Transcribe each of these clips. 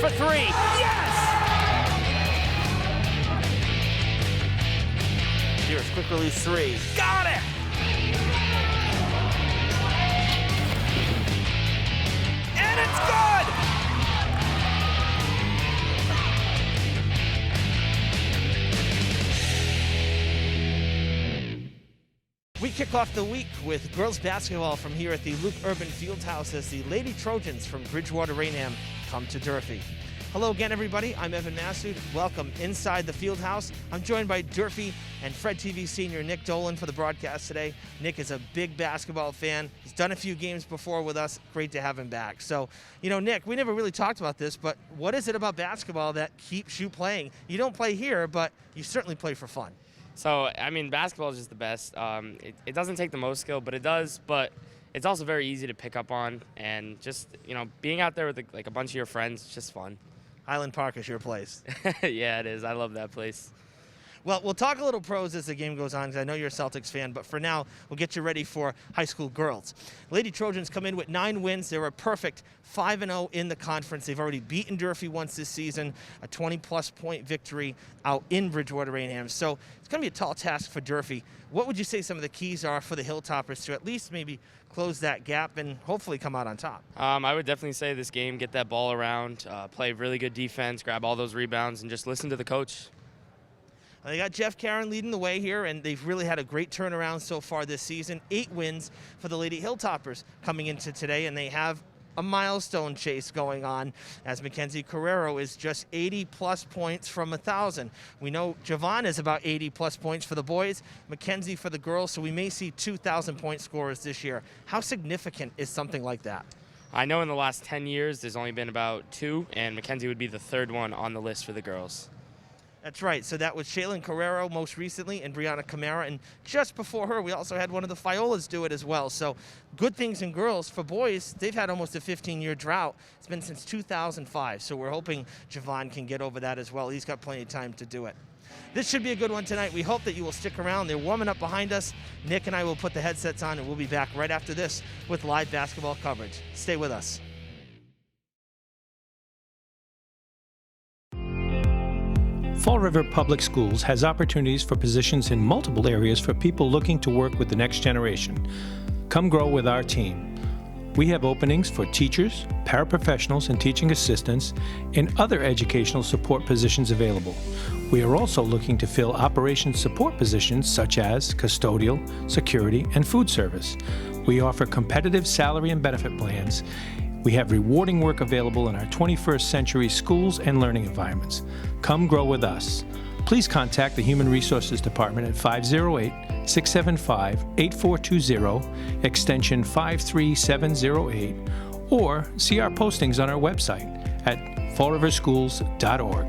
for three. Yes! Here's quick release three. Got it! And it's good! We kick off the week with girls basketball from here at the Luke Urban Fieldhouse as the Lady Trojans from Bridgewater-Raynham come to Durfee. Hello again, everybody. I'm Evan Massoud. Welcome inside the Fieldhouse. I'm joined by Durfee and Fred TV senior Nick Dolan for the broadcast today. Nick is a big basketball fan. He's done a few games before with us. Great to have him back. So, Nick, we never really talked about this, but what is it about basketball that keeps you playing? You don't play here, but you certainly play for fun. So, basketball is just the best. It doesn't take the most skill, but it does. But it's also very easy to pick up on. And just, being out there with a bunch of your friends, it's just fun. Highland Park is your place. Yeah, it is. I love that place. Well, we'll talk a little pros as the game goes on because I know you're a Celtics fan, but for now, we'll get you ready for high school girls. Lady Trojans come in with 9 wins. They're a perfect 5-0 in the conference. They've already beaten Durfee once this season, a 20-plus point victory out in Bridgewater-Raynham. So it's going to be a tall task for Durfee. What would you say some of the keys are for the Hilltoppers to at least maybe close that gap and hopefully come out on top? I would definitely say this game, get that ball around, play really good defense, grab all those rebounds, and just listen to the coach. They got Jeff Karen leading the way here, and they've really had a great turnaround so far this season. 8 wins for the Lady Hilltoppers coming into today, and they have a milestone chase going on as Mackenzie Carrero is just 80-plus points from 1,000. We know Javon is about 80-plus points for the boys, Mackenzie for the girls, so we may see 2,000-point scorers this year. How significant is something like that? I know in the last 10 years there's only been about 2, and Mackenzie would be the 3rd one on the list for the girls. That's right. So that was Shaylin Carrero most recently and Brianna Camara. And just before her, we also had one of the Fiolas do it as well. So good things in girls. For boys, they've had almost a 15-year drought. It's been since 2005. So we're hoping Javon can get over that as well. He's got plenty of time to do it. This should be a good one tonight. We hope that you will stick around. They're warming up behind us. Nick and I will put the headsets on, and we'll be back right after this with live basketball coverage. Stay with us. Fall River Public Schools has opportunities for positions in multiple areas for people looking to work with the next generation. Come grow with our team. We have openings for teachers, paraprofessionals, and teaching assistants, and other educational support positions available. We are also looking to fill operations support positions such as custodial, security, and food service. We offer competitive salary and benefit plans. We have rewarding work available in our 21st century schools and learning environments. Come grow with us. Please contact the Human Resources Department at 508-675-8420, extension 53708, or see our postings on our website at fallriverschools.org.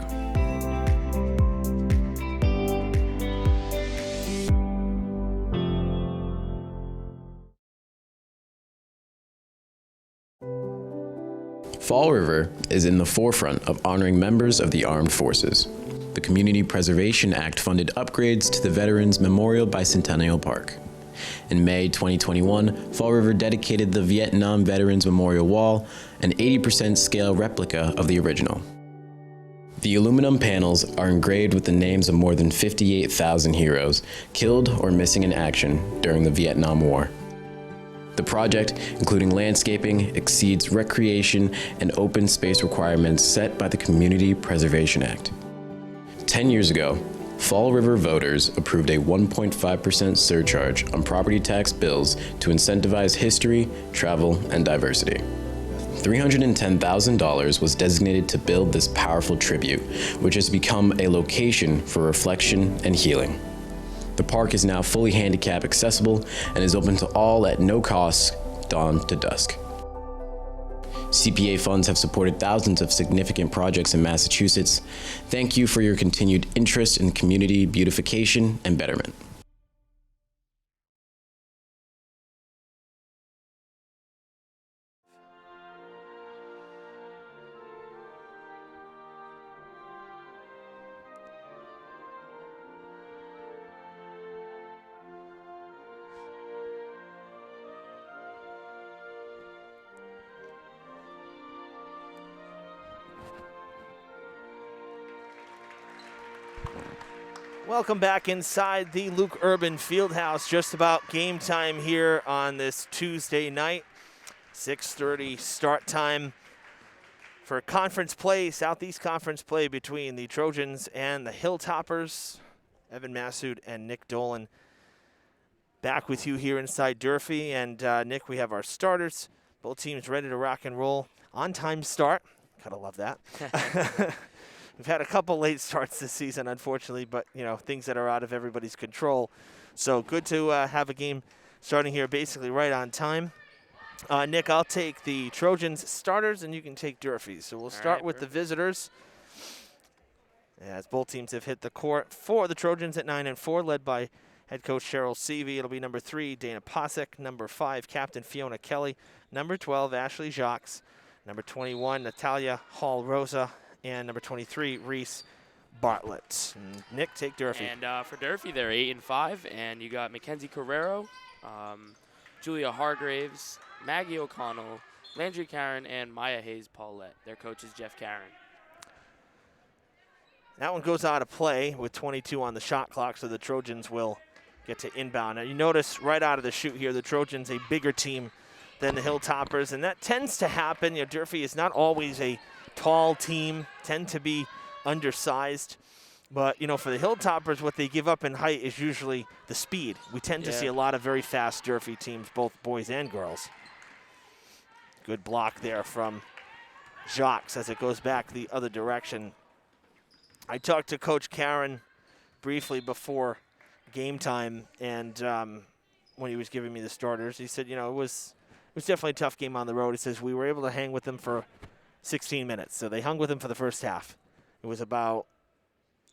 Fall River is in the forefront of honoring members of the armed forces. The Community Preservation Act funded upgrades to the Veterans Memorial Bicentennial Park. In May 2021, Fall River dedicated the Vietnam Veterans Memorial Wall, an 80% scale replica of the original. The aluminum panels are engraved with the names of more than 58,000 heroes killed or missing in action during the Vietnam War. The project, including landscaping, exceeds recreation and open space requirements set by the Community Preservation Act. 10 years ago, Fall River voters approved a 1.5% surcharge on property tax bills to incentivize history, travel, and diversity. $310,000 was designated to build this powerful tribute, which has become a location for reflection and healing. The park is now fully handicap accessible and is open to all at no cost, dawn to dusk. CPA funds have supported thousands of significant projects in Massachusetts. Thank you for your continued interest in community beautification and betterment. Welcome back inside the Luke Urban Fieldhouse. Just about game time here on this Tuesday night. 6:30 start time for conference play, Southeast Conference play between the Trojans and the Hilltoppers. Evan Massoud and Nick Dolan back with you here inside Durfee. And Nick, we have our starters. Both teams ready to rock and roll. On-time start. Gotta love that. We've had a couple late starts this season, unfortunately, but, you know, things that are out of everybody's control. So good to have a game starting here basically right on time. Nick, I'll take the Trojans starters, and you can take Durfee. So we'll start with the visitors. As both teams have hit the court for the Trojans at 9-4, led by head coach Cheryl Seavey. It'll be number 3, Dana Posick. Number 5, Captain Fiona Kelly. Number 12, Ashley Jacques. Number 21, Natalia Hall-Rosa. And number 23, Reese Bartlett. And Nick, take Durfee. And for Durfee, they're 8-5, and you got Mackenzie Carrero, Julia Hargraves, Maggie O'Connell, Landry Karen, and Maya Hayes Paulette. Their coach is Jeff Karen. That one goes out of play with 22 on the shot clock, so the Trojans will get to inbound. Now you notice right out of the chute here, the Trojans a bigger team than the Hilltoppers, and that tends to happen. You know, Durfee is not always a tall team, tend to be undersized. But, you know, for the Hilltoppers, what they give up in height is usually the speed. We tend to see a lot of very fast Durfee teams, both boys and girls. Good block there from Jacques as it goes back the other direction. I talked to Coach Karen briefly before game time, and when he was giving me the starters, he said, you know, it was definitely a tough game on the road. He says we were able to hang with them for 16 minutes. So they hung with him for the first half. It was about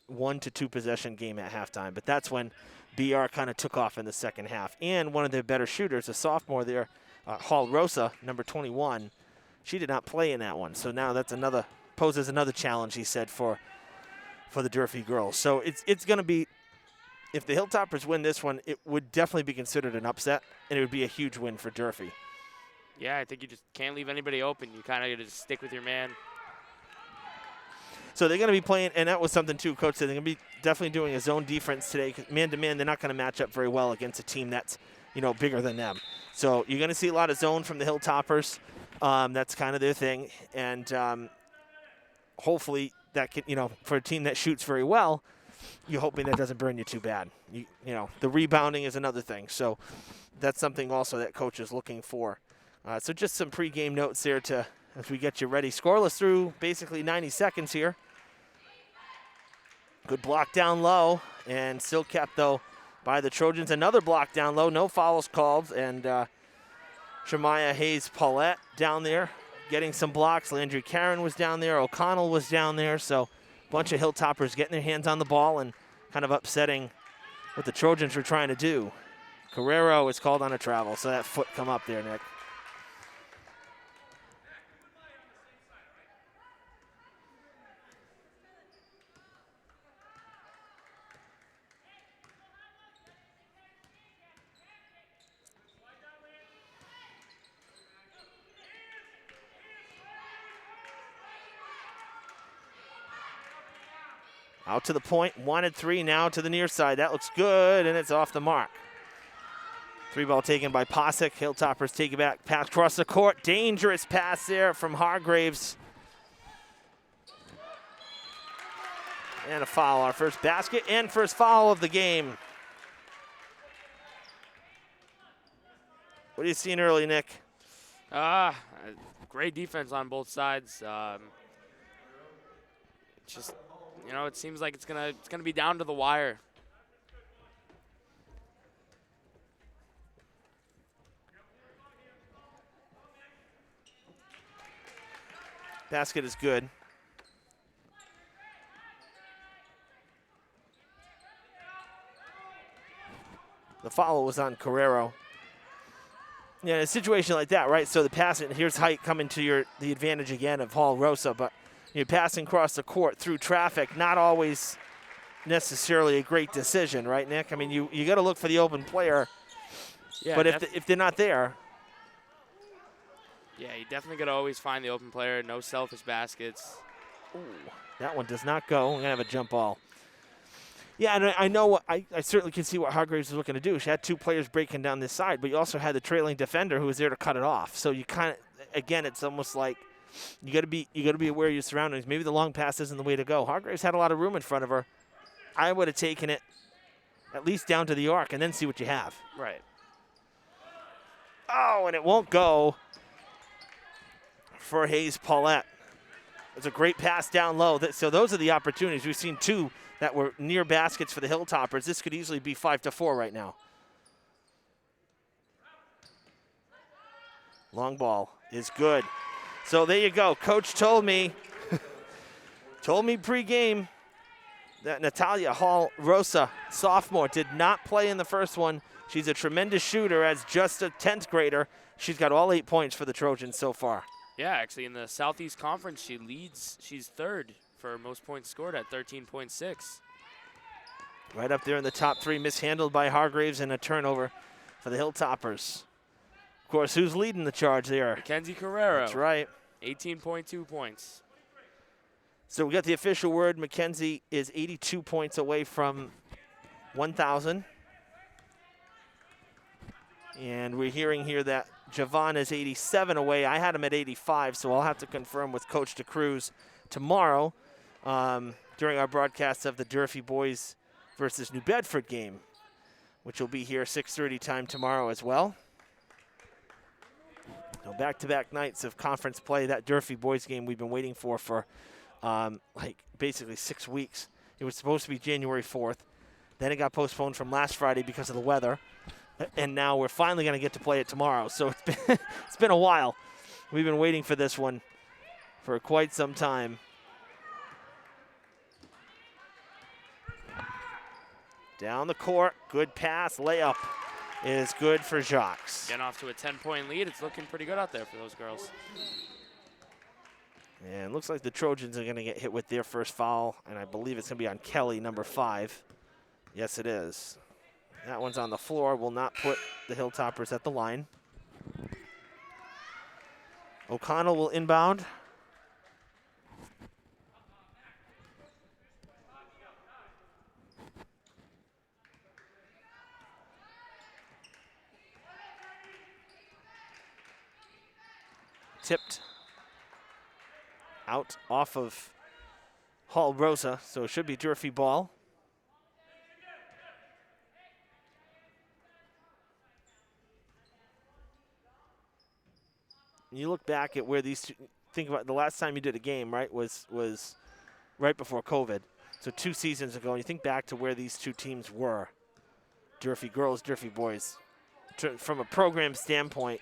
1 to 2 possession game at halftime. But that's when BR kind of took off in the second half. And one of their better shooters, a sophomore there, Hall-Rosa, number 21, she did not play in that one. So now that's poses another challenge, he said, for the Durfee girls. So it's going to be, if the Hilltoppers win this one, it would definitely be considered an upset, and it would be a huge win for Durfee. Yeah, I think you just can't leave anybody open. You kind of got to just stick with your man. So they're going to be playing, and that was something too, Coach said. They're going to be definitely doing a zone defense today. Man-to-man, they're not going to match up very well against a team that's, you know, bigger than them. So you're going to see a lot of zone from the Hilltoppers. That's kind of their thing. And hopefully that can, you know, for a team that shoots very well, you're hoping that doesn't burn you too bad. You know, the rebounding is another thing. So that's something also that Coach is looking for. So just some pregame notes there as we get you ready. Scoreless through basically 90 seconds here. Good block down low, and still kept, though, by the Trojans. Another block down low, no fouls called, and Shemaya Hayes Paulette down there getting some blocks. Landry Karen was down there. O'Connell was down there. So a bunch of Hilltoppers getting their hands on the ball and kind of upsetting what the Trojans were trying to do. Carrero is called on a travel, so that foot come up there, Nick. Out to the point, 1-3 now to the near side. That looks good, and it's off the mark. 3-ball taken by Posick. Hilltoppers take it back, pass across the court. Dangerous pass there from Hargraves. And a foul, our first basket and first foul of the game. What are you seeing early, Nick? Great defense on both sides. Just, you know, it seems like it's gonna be down to the wire. Basket is good. The foul was on Carrero. Yeah, in a situation like that, right? So the pass, and here's height coming to the advantage again of Hall-Rosa, but you're passing across the court through traffic, not always necessarily a great decision, right, Nick? I mean, you got to look for the open player, yeah, but if they're not there. Yeah, you definitely got to always find the open player, no selfish baskets. Ooh, that one does not go. We're going to have a jump ball. Yeah, and I know I certainly can see what Hargraves was looking to do. She had two players breaking down this side, but you also had the trailing defender who was there to cut it off. So you kind of, again, it's almost like you got to be aware of your surroundings. Maybe the long pass isn't the way to go. Hargraves had a lot of room in front of her. I would have taken it at least down to the arc and then see what you have. Right. Oh, and it won't go for Hayes Paulette. It's a great pass down low. So those are the opportunities. We've seen two that were near baskets for the Hilltoppers. This could easily be 5-4 right now. Long ball is good. So there you go. Coach told me pregame that Natalia Hall Rosa, sophomore, did not play in the first one. She's a tremendous shooter as just a 10th grader. She's got all 8 points for the Trojans so far. Yeah, actually, in the Southeast Conference, she leads. She's third for most points scored at 13.6. Right up there in the top 3, mishandled by Hargraves, and a turnover for the Hilltoppers. Of course, who's leading the charge there? Mackenzie Carrero. That's right. 18.2 points. So we got the official word. Mackenzie is 82 points away from 1,000. And we're hearing here that Javon is 87 away. I had him at 85, so I'll have to confirm with Coach DeCruz tomorrow during our broadcast of the Durfee boys versus New Bedford game, which will be here 6:30 time tomorrow as well. So back-to-back nights of conference play. That Durfee boys game we've been waiting for like basically 6 weeks. It was supposed to be January 4th. Then it got postponed from last Friday because of the weather. And now we're finally going to get to play it tomorrow. So it's been a while. We've been waiting for this one for quite some time. Down the court, good pass, layup is good for Jacques. Getting off to a 10-point lead. It's looking pretty good out there for those girls. And it looks like the Trojans are going to get hit with their first foul, and I believe it's going to be on Kelly, number 5. Yes, it is. That one's on the floor. Will not put the Hilltoppers at the line. O'Connell will inbound. Tipped out off of Hall Rosa, so it should be Durfee ball. You look back at where these two, think about the last time you did a game, right, was right before COVID. So 2 seasons ago, and you think back to where these two teams were, Durfee girls, Durfee boys, from a program standpoint,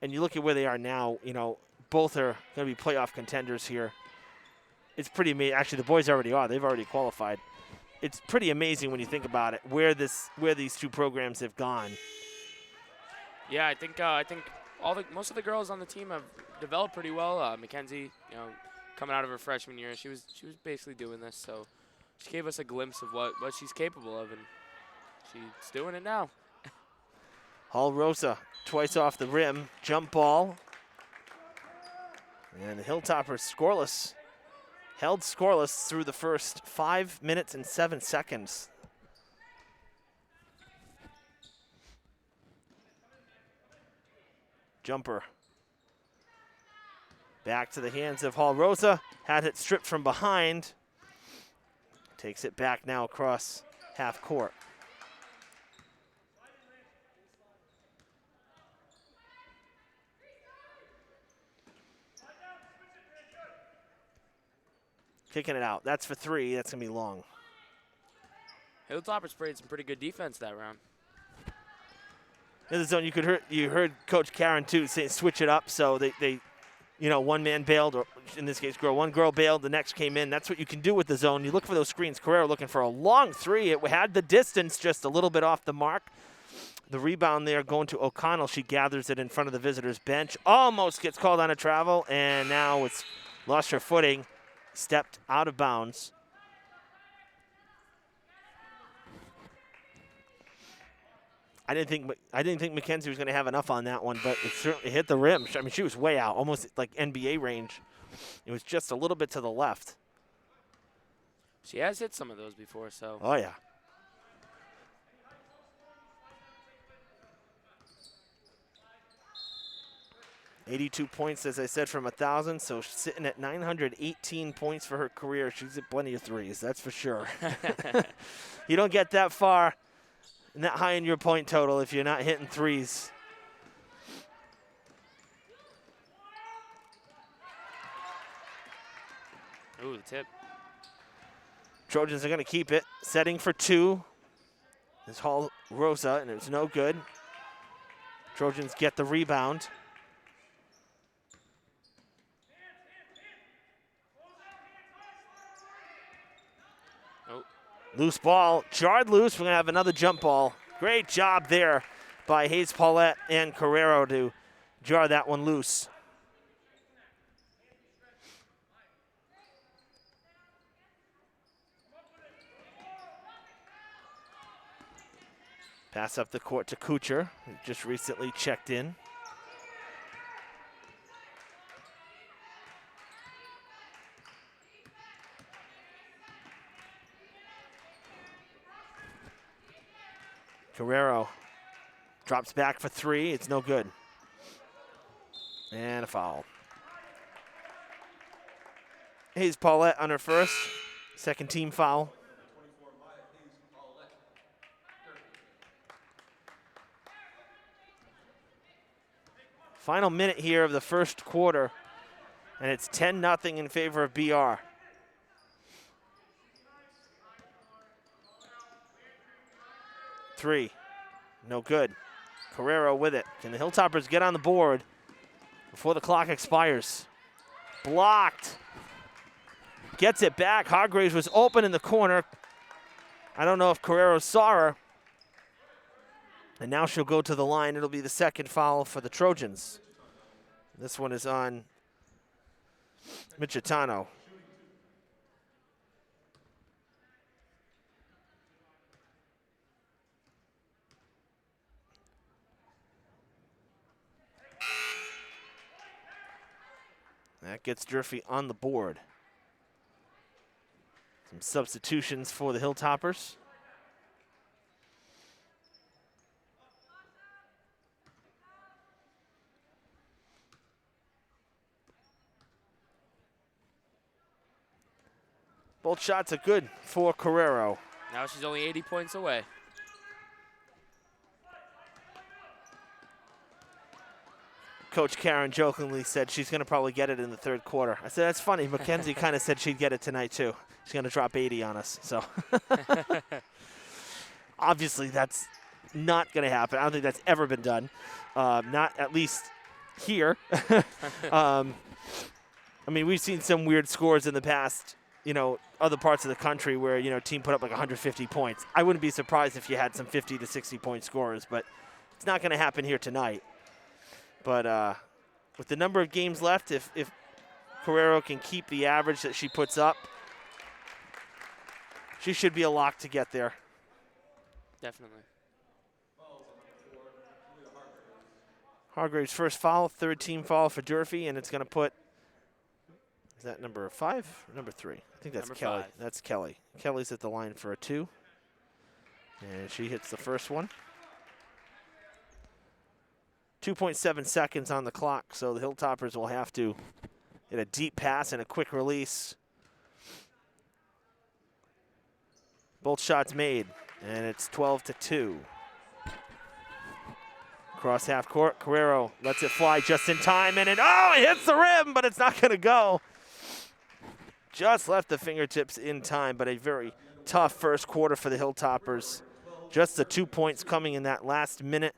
and you look at where they are now, you know, both are going to be playoff contenders here. It's pretty amazing. Actually, the boys already are. They've already qualified. It's pretty amazing when you think about it, where these two programs have gone. Yeah, I think most of the girls on the team have developed pretty well. Mackenzie, you know, coming out of her freshman year, she was basically doing this, so she gave us a glimpse of what she's capable of, and she's doing it now. Hall Rosa twice off the rim, jump ball, and the Hilltoppers scoreless, held scoreless through the first 5 minutes and 7 seconds. Jumper. Back to the hands of Hall Rosa. Had it stripped from behind. Takes it back now across half court. Kicking it out. That's for 3. That's going to be long. Hilltoppers played some pretty good defense that round. In the zone, you heard Coach Karen too say switch it up. So they you know, one man bailed, or in this case, one girl bailed, the next came in. That's what you can do with the zone. You look for those screens. Carrera looking for a long 3. It had the distance, just a little bit off the mark. The rebound there going to O'Connell. She gathers it in front of the visitors' bench. Almost gets called on a travel, and now it's lost her footing, stepped out of bounds. I didn't think Mackenzie was going to have enough on that one, but it certainly hit the rim. I mean, she was way out, almost like NBA range. It was just a little bit to the left. She has hit some of those before, so. Oh, yeah. $82 points, as I said, from 1,000, so she's sitting at 918 points for her career. She's hit plenty of threes, that's for sure. You don't get that far and that high in your point total if you're not hitting threes. Ooh, the tip. Trojans are going to keep it. Setting for 2 is Hall Rosa, and it's no good. Trojans get the rebound. Oh. Loose ball, jarred loose. We're going to have another jump ball. Great job there by Hayes Paulette and Carrero to jar that one loose. Pass up the court to Kuchar, who just recently checked in. Carrero drops back for 3. It's no good. And a foul. Hayes Paulette on her first. Second team foul. Final minute here of the first quarter, and it's 10-0 in favor of BR. Three, no good. Carrero with it. Can the Hilltoppers get on the board before the clock expires? Blocked. Gets it back. Hargraves was open in the corner. I don't know if Carrero saw her. And now she'll go to the line. It'll be the second foul for the Trojans. This one is on Michitano. That gets Durfee on the board. Some substitutions for the Hilltoppers. Both shots are good for Carrero. Now she's only 80 points away. Coach Karen jokingly said she's going to probably get it in the third quarter. I said, that's funny. Mackenzie kind of said she'd get it tonight, too. She's going to drop 80 on us. So obviously that's not going to happen. I don't think that's ever been done. Not at least here. I mean, we've seen some weird scores in the past, other parts of the country where, team put up like 150 points. I wouldn't be surprised if you had some 50 to 60 point scorers, but it's not going to happen here tonight. But with the number of games left, if Carrero can keep the average that she puts up, she should be a lock to get there. Definitely. Hargraves' first foul, third team foul for Durfee, and it's going to put, is that number 5 or number 3? I think that's Number Kelly. 5. That's Kelly. Kelly's at the line for a 2. And she hits the first one. 2.7 seconds on the clock, so the Hilltoppers will have to get a deep pass and a quick release. Both shots made, and it's 12-2. Cross half court, Carrero lets it fly just in time, and it hits the rim, but it's not going to go. Just left the fingertips in time, but a very tough first quarter for the Hilltoppers. Just the 2 points coming in that last minute,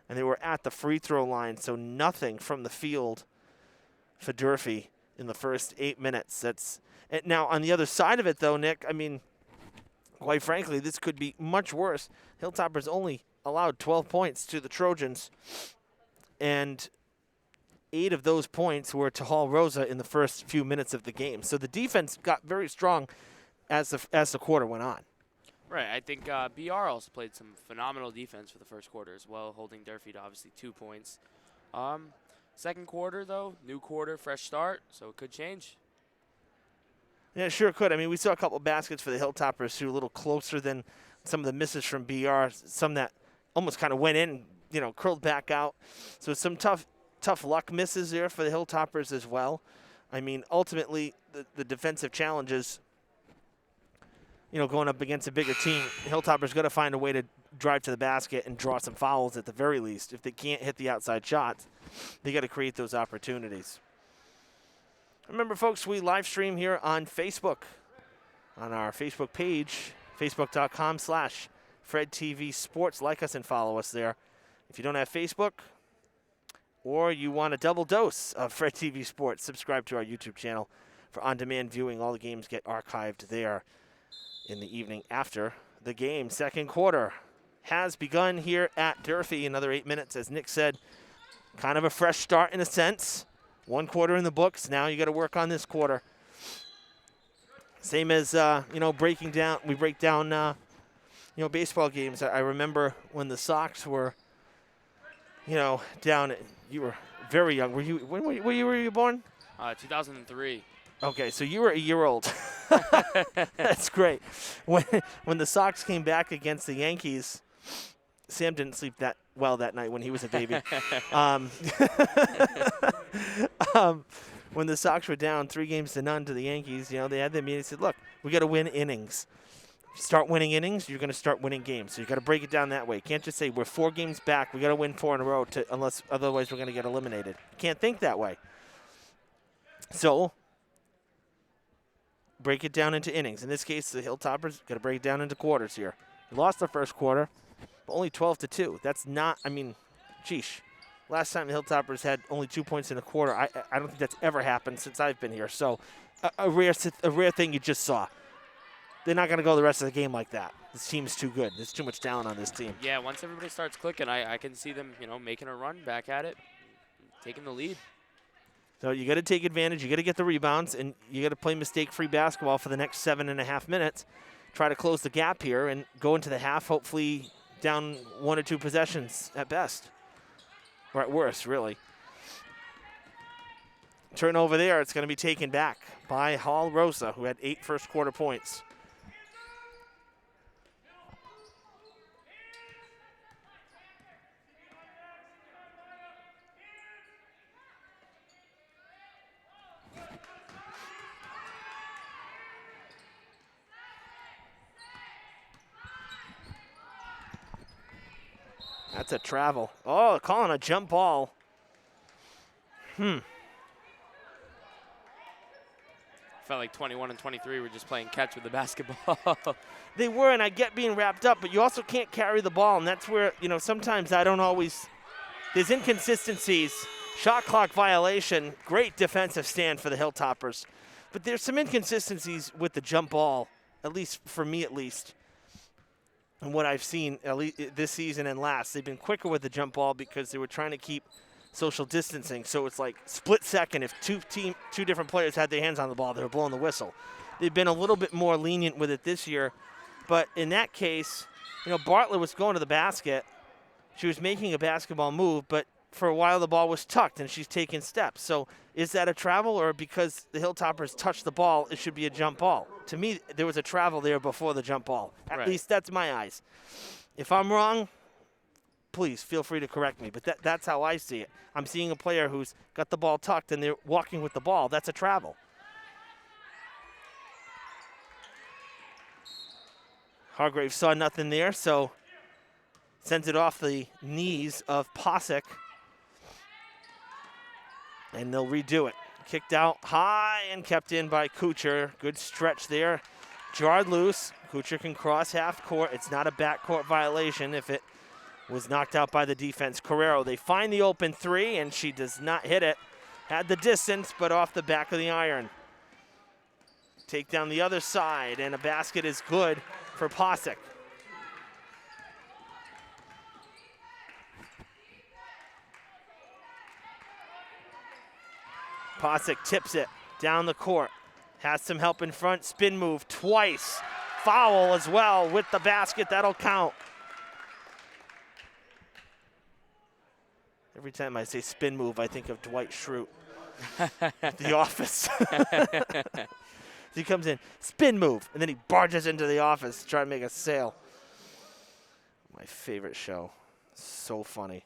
and they were at the free throw line, so nothing from the field for Durfee in the first 8 minutes. Now, on the other side of it, though, Nick, I mean, quite frankly, this could be much worse. Hilltoppers only allowed 12 points to the Trojans, and 8 of those points were to Hall Rosa in the first few minutes of the game. So the defense got very strong as the quarter went on. Right. I think BR also played some phenomenal defense for the first quarter as well, holding Durfee to obviously 2 points. Second quarter, though, new quarter, fresh start, so it could change. Yeah, sure could. I mean, we saw a couple baskets for the Hilltoppers who were a little closer than some of the misses from BR, some that almost kind of went in, curled back out. So some tough luck misses there for the Hilltoppers as well. I mean, ultimately, the defensive challenges, going up against a bigger team, Hilltoppers got to find a way to drive to the basket and draw some fouls at the very least. If they can't hit the outside shots, they got to create those opportunities. Remember, folks, we live stream here on Facebook, on our Facebook page, facebook.com/FredTVSports. Like us and follow us there. If you don't have Facebook or you want a double dose of Fred TV Sports, subscribe to our YouTube channel for on-demand viewing. All the games get archived there in the evening after the game. Second quarter has begun here at Durfee. Another 8 minutes, as Nick said. Kind of a fresh start in a sense. 1 quarter in the books. Now you got to work on this quarter. Same as, break down, baseball games. I remember when the Sox were, down. You were very young. When were you born? 2003. Okay, so you were a year old. That's great. When the Sox came back against the Yankees, Sam didn't sleep that well that night when he was a baby. When the Sox were down 3-0 to the Yankees, they had their meeting and said, look, we got to win innings. If you start winning innings, you're going to start winning games. So you got to break it down that way. You can't just say we're 4 games back, we got to win 4 in a row unless otherwise we're going to get eliminated. You can't think that way. So break it down into innings. In this case, the Hilltoppers got to break it down into quarters here. They lost the first quarter, but only 12-2. That's not, sheesh. Last time the Hilltoppers had only 2 points in a quarter, I don't think that's ever happened since I've been here. So a rare thing you just saw. They're not going to go the rest of the game like that. This team's too good. There's too much talent on this team. Yeah, once everybody starts clicking, I can see them, making a run back at it, taking the lead. So you got to take advantage. You got to get the rebounds, and you got to play mistake-free basketball for the next 7.5 minutes. Try to close the gap here and go into the half, hopefully down 1 or 2 possessions at best. Or at worst, really. Turnover there. It's going to be taken back by Hall Rosa, who had 8 first-quarter points. That's a travel. Oh, calling a jump ball. Felt like 21 and 23 were just playing catch with the basketball. They were, and I get being wrapped up, but you also can't carry the ball, and that's where, sometimes I don't always. There's inconsistencies. Shot clock violation. Great defensive stand for the Hilltoppers. But there's some inconsistencies with the jump ball, at least for me at least. And what I've seen at least this season and last, they've been quicker with the jump ball because they were trying to keep social distancing. So it's like split second. If two different players had their hands on the ball, they were blowing the whistle. They've been a little bit more lenient with it this year. But in that case, Bartlett was going to the basket. She was making a basketball move, but for a while the ball was tucked and she's taking steps. So is that a travel, or because the Hilltoppers touched the ball, it should be a jump ball? To me, there was a travel there before the jump ball. At least that's my eyes. If I'm wrong, please feel free to correct me, but that's how I see it. I'm seeing a player who's got the ball tucked and they're walking with the ball. That's a travel. Hargrave saw nothing there, so sends it off the knees of Posick. And they'll redo it. Kicked out high and kept in by Kuchar. Good stretch there. Jarred loose. Kuchar can cross half court. It's not a backcourt violation if it was knocked out by the defense. Carrero, they find the open 3, and she does not hit it. Had the distance, but off the back of the iron. Take down the other side, and a basket is good for Posick. Posick tips it down the court. Has some help in front. Spin move twice. Foul as well with the basket. That'll count. Every time I say spin move, I think of Dwight Schrute. The Office. He comes in, spin move, and then he barges into the office to try to make a sale. My favorite show. So funny.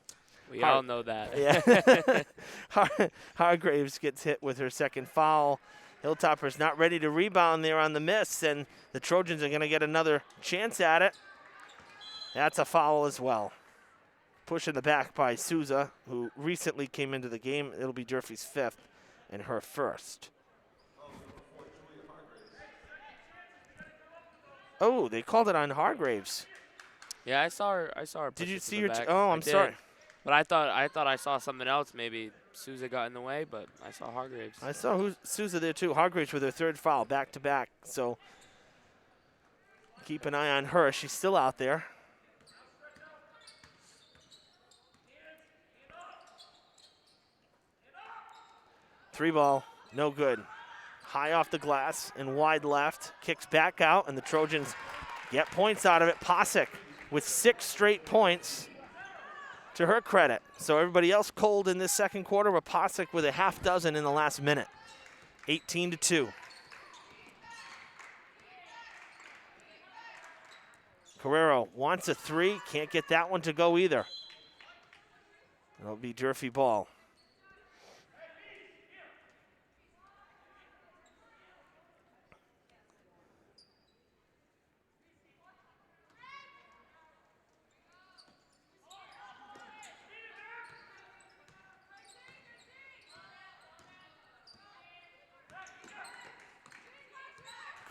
We all know that. Yeah. Hargraves gets hit with her second foul. Hilltoppers not ready to rebound there on the miss, and the Trojans are going to get another chance at it. That's a foul as well. Push in the back by Souza, who recently came into the game. It'll be Durfee's fifth and her first. Oh, they called it on Hargraves. Yeah, I saw her. Did you push it see to your? the back. Oh, I I'm did. sorry. But I thought I saw something else. Maybe Souza got in the way, but I saw Hargraves. I saw Souza there too. Hargraves with her third foul, back to back. So keep an eye on her. She's still out there. Three ball, no good. High off the glass and wide left. Kicks back out, and the Trojans get points out of it. Posick with 6 straight points to her credit. So everybody else cold in this second quarter, but Posick with a half dozen in the last minute. 18-2. Carrero wants a three. Can't get that one to go either. It'll be Durfee ball.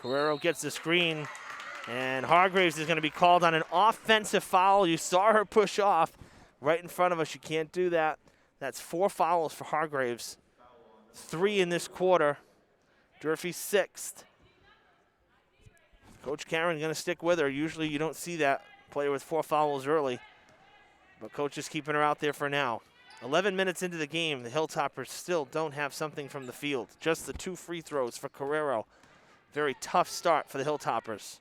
Carrero gets the screen, and Hargraves is going to be called on an offensive foul. You saw her push off right in front of us. You can't do that. That's 4 fouls for Hargraves. 3 in this quarter. Durfee 6th. Coach Karen going to stick with her. Usually you don't see that player with 4 fouls early, but coach is keeping her out there for now. 11 minutes into the game, the Hilltoppers still don't have something from the field. Just the 2 free throws for Carrero. Very tough start for the Hilltoppers.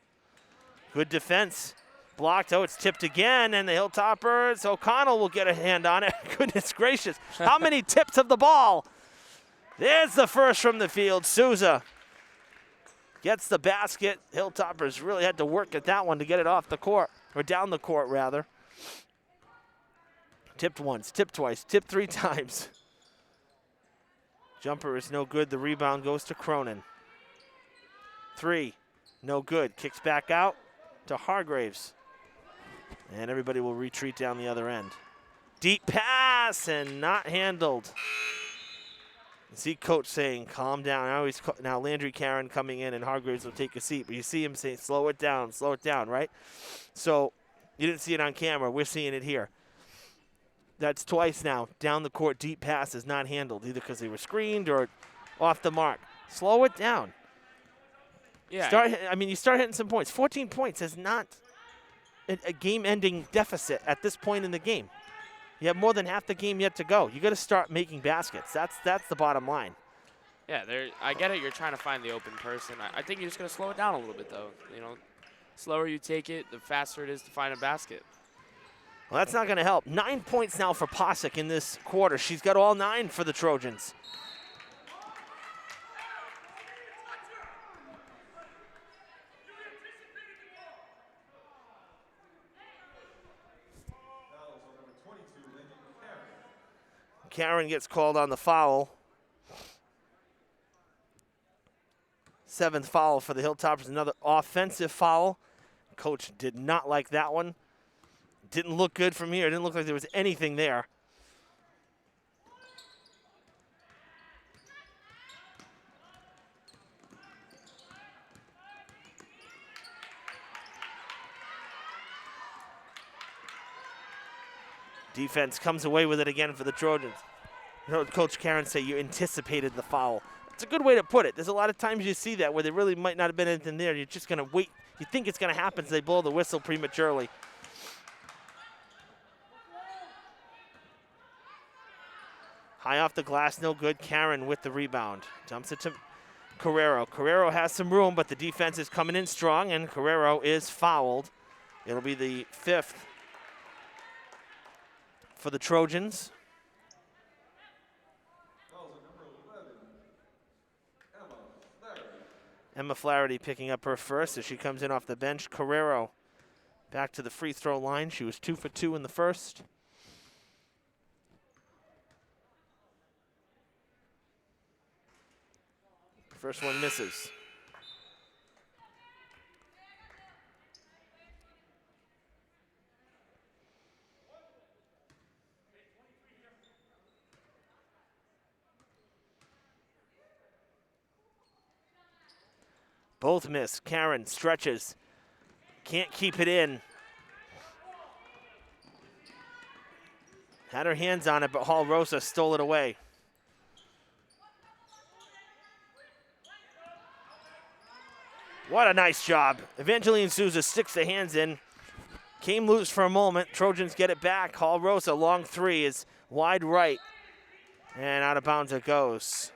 Good defense. Blocked. Oh, it's tipped again, and the Hilltoppers, O'Connell will get a hand on it. Goodness gracious. How many tips of the ball? There's the first from the field. Souza gets the basket. Hilltoppers really had to work at that one to get it off the court, or down the court, rather. Tipped once, tipped twice, tipped 3 times. Jumper is no good. The rebound goes to Cronin. 3, no good. Kicks back out to Hargraves. And everybody will retreat down the other end. Deep pass and not handled. You see coach saying, calm down. Now Landry Karen coming in, and Hargraves will take a seat. But you see him saying, slow it down, right? So you didn't see it on camera. We're seeing it here. That's twice now. Down the court, deep passes not handled, either because they were screened or off the mark. Slow it down. Yeah. You start hitting some points. 14 points is not a game-ending deficit at this point in the game. You have more than half the game yet to go. You got to start making baskets. That's the bottom line. Yeah, I get it. You're trying to find the open person. I think you're just going to slow it down a little bit, though. You know, slower you take it, the faster it is to find a basket. Well, that's not going to help. 9 points now for Posick in this quarter. She's got all 9 for the Trojans. Karen gets called on the foul. 7th foul for the Hilltoppers. Another offensive foul. Coach did not like that one. Didn't look good from here. Didn't look like there was anything there. Defense comes away with it again for the Trojans. You heard Coach Karen say you anticipated the foul. It's a good way to put it. There's a lot of times you see that where there really might not have been anything there. You're just going to wait. You think it's going to happen, so they blow the whistle prematurely. High off the glass, no good. Karen with the rebound. Dumps it to Carrero. Carrero has some room, but the defense is coming in strong, and Carrero is fouled. It'll be the 5th for the Trojans. Emma Flaherty picking up her first as she comes in off the bench. Carrero back to the free throw line. She was 2 for 2 in the first. First one misses. Both miss. Karen stretches. Can't keep it in. Had her hands on it, but Hall Rosa stole it away. What a nice job. Evangeline Souza sticks the hands in. Came loose for a moment. Trojans get it back. Hall Rosa, long three, is wide right. And out of bounds it goes.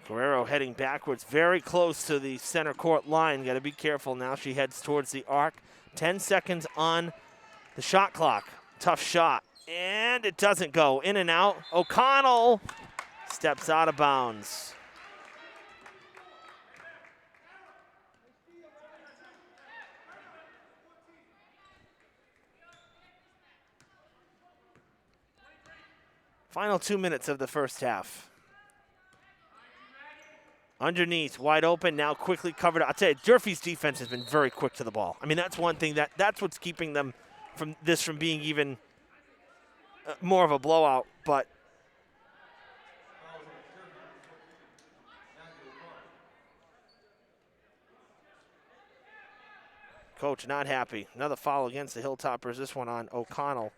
Guerrero heading backwards, very close to the center court line. Got to be careful now. She heads towards the arc. 10 seconds on the shot clock. Tough shot. And it doesn't go. In and out. O'Connell steps out of bounds. Final 2 minutes of the first half. Underneath, wide open, now quickly covered. I'll tell you, Durfee's defense has been very quick to the ball. I mean, that's one thing that's what's keeping them from being even more of a blowout. But coach not happy. Another foul against the Hilltoppers. This one on O'Connell.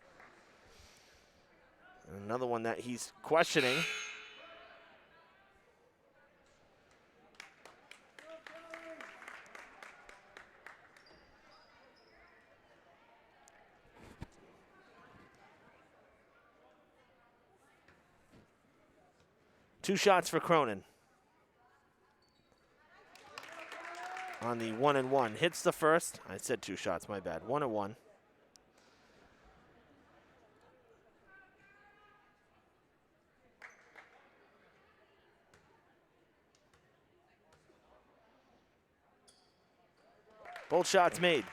Another one that he's questioning. Two shots for Cronin. On the 1-and-1. Hits the first. I said two shots, my bad. 1-and-1. Both shots made.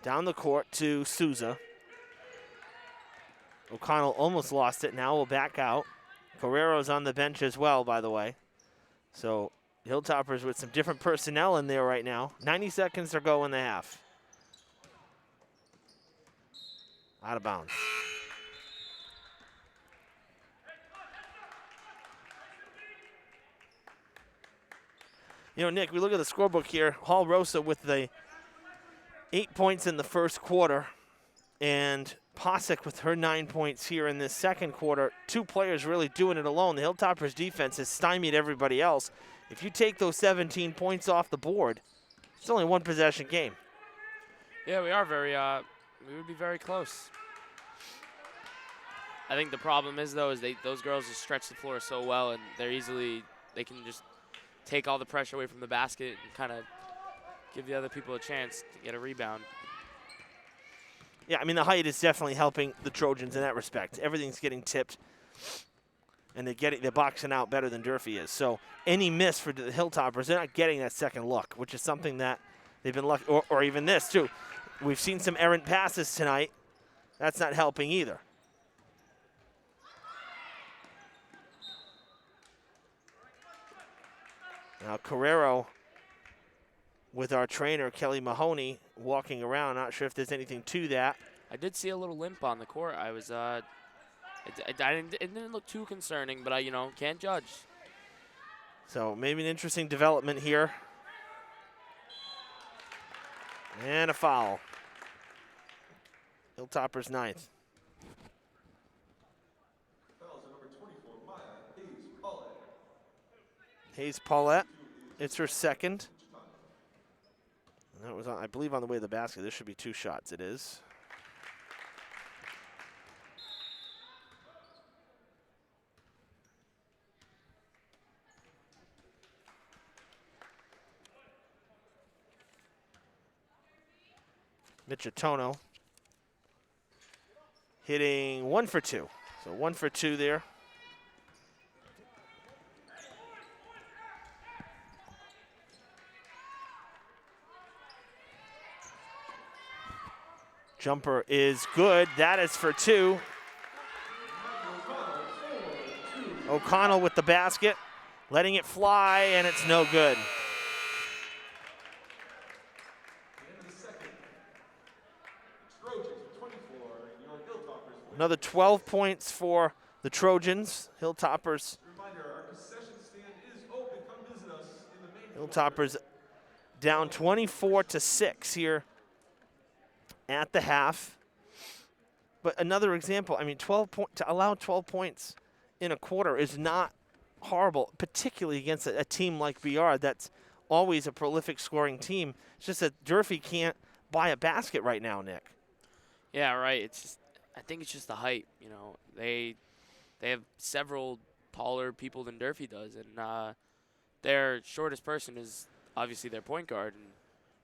Down the court to Souza. O'Connell almost lost it. Now will back out. Carrero's on the bench as well, by the way. So Hilltoppers with some different personnel in there right now. 90 seconds to go in the half. Out of bounds. You know, Nick, we look at the scorebook here. Hall Rosa with the 8 points in the first quarter, and Posick with her 9 points here in this second quarter. Two players really doing it alone. The Hilltoppers defense has stymied everybody else. If you take those 17 points off the board, it's only one possession game. Yeah, we are we would be very close. I think the problem is, though, is those girls just stretch the floor so well, and they can just take all the pressure away from the basket and kind of give the other people a chance to get a rebound. Yeah, I mean, the height is definitely helping the Trojans in that respect. Everything's getting tipped, and they're boxing out better than Durfee is. So any miss for the Hilltoppers, they're not getting that second look, which is something that they've been lucky, or even this, too. We've seen some errant passes tonight. That's not helping either. Now Carrero with our trainer, Kelly Mahoney, walking around. Not sure if there's anything to that. I did see a little limp on the court. It didn't look too concerning, but I can't judge. So maybe an interesting development here. And a foul. Hilltoppers 9th. Hayes Paulette, it's her second. And that was, I believe, on the way to the basket. This should be 2 shots. It is. Michitono hitting 1 for 2. So 1 for 2 there. Jumper is good. That is for 2. O'Connell with the basket, letting it fly, and it's no good. Another 12 points for the Trojans. Hilltoppers. Hilltoppers down 24-6 here at the half. But another example, I mean, to allow 12 points in a quarter is not horrible, particularly against a team like BR that's always a prolific scoring team. It's just that Durfee can't buy a basket right now, Nick. Yeah, right. It's just, I think it's just the height. You know, they have several taller people than Durfee does, and their shortest person is obviously their point guard, and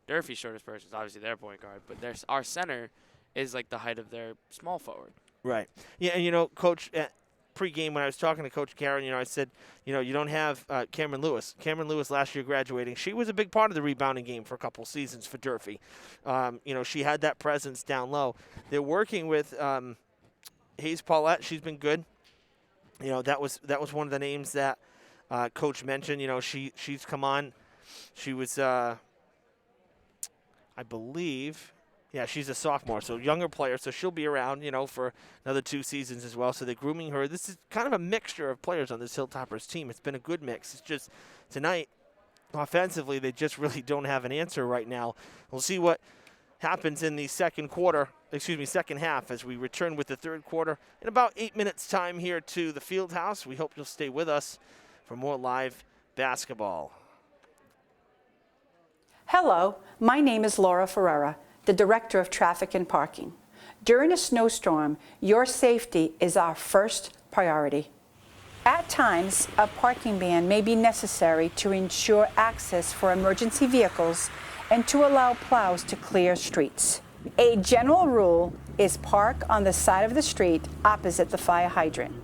Durfee's shortest person is obviously their point guard. But our center is like the height of their small forward. Right. Yeah, and you know, Coach, pre-game when I was talking to Coach Karen, you know, I said, you know, you don't have Cameron Lewis. Cameron Lewis last year graduating. She was a big part of the rebounding game for a couple seasons for Durfee. You know, she had that presence down low. They're working with Hayes Paulette. She's been good. You know, that was one of the names that Coach mentioned. You know, she's come on. She was, I believe. Yeah, she's a sophomore, so younger player, so she'll be around, you know, for another 2 seasons as well. So they're grooming her. This is kind of a mixture of players on this Hilltoppers team. It's been a good mix. It's just tonight, offensively, they just really don't have an answer right now. We'll see what happens in the second half as we return with the third quarter in about 8 minutes time here to the field house. We hope you'll stay with us for more live basketball. Hello, my name is Laura Ferreira, the Director of Traffic and Parking. During a snowstorm, your safety is our first priority. At times, a parking ban may be necessary to ensure access for emergency vehicles and to allow plows to clear streets. A general rule is park on the side of the street opposite the fire hydrant.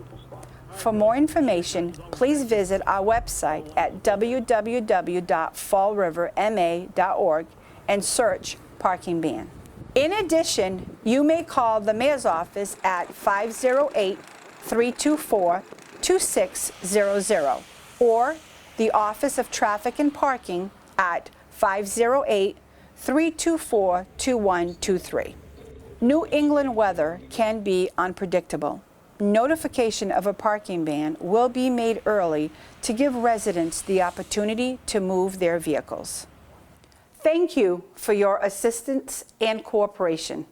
For more information, please visit our website at www.fallriverma.org and search parking ban. In addition, you may call the Mayor's office at 508-324-2600 or the Office of Traffic and Parking at 508-324-2123. New England weather can be unpredictable. Notification of a parking ban will be made early to give residents the opportunity to move their vehicles. Thank you for your assistance and cooperation.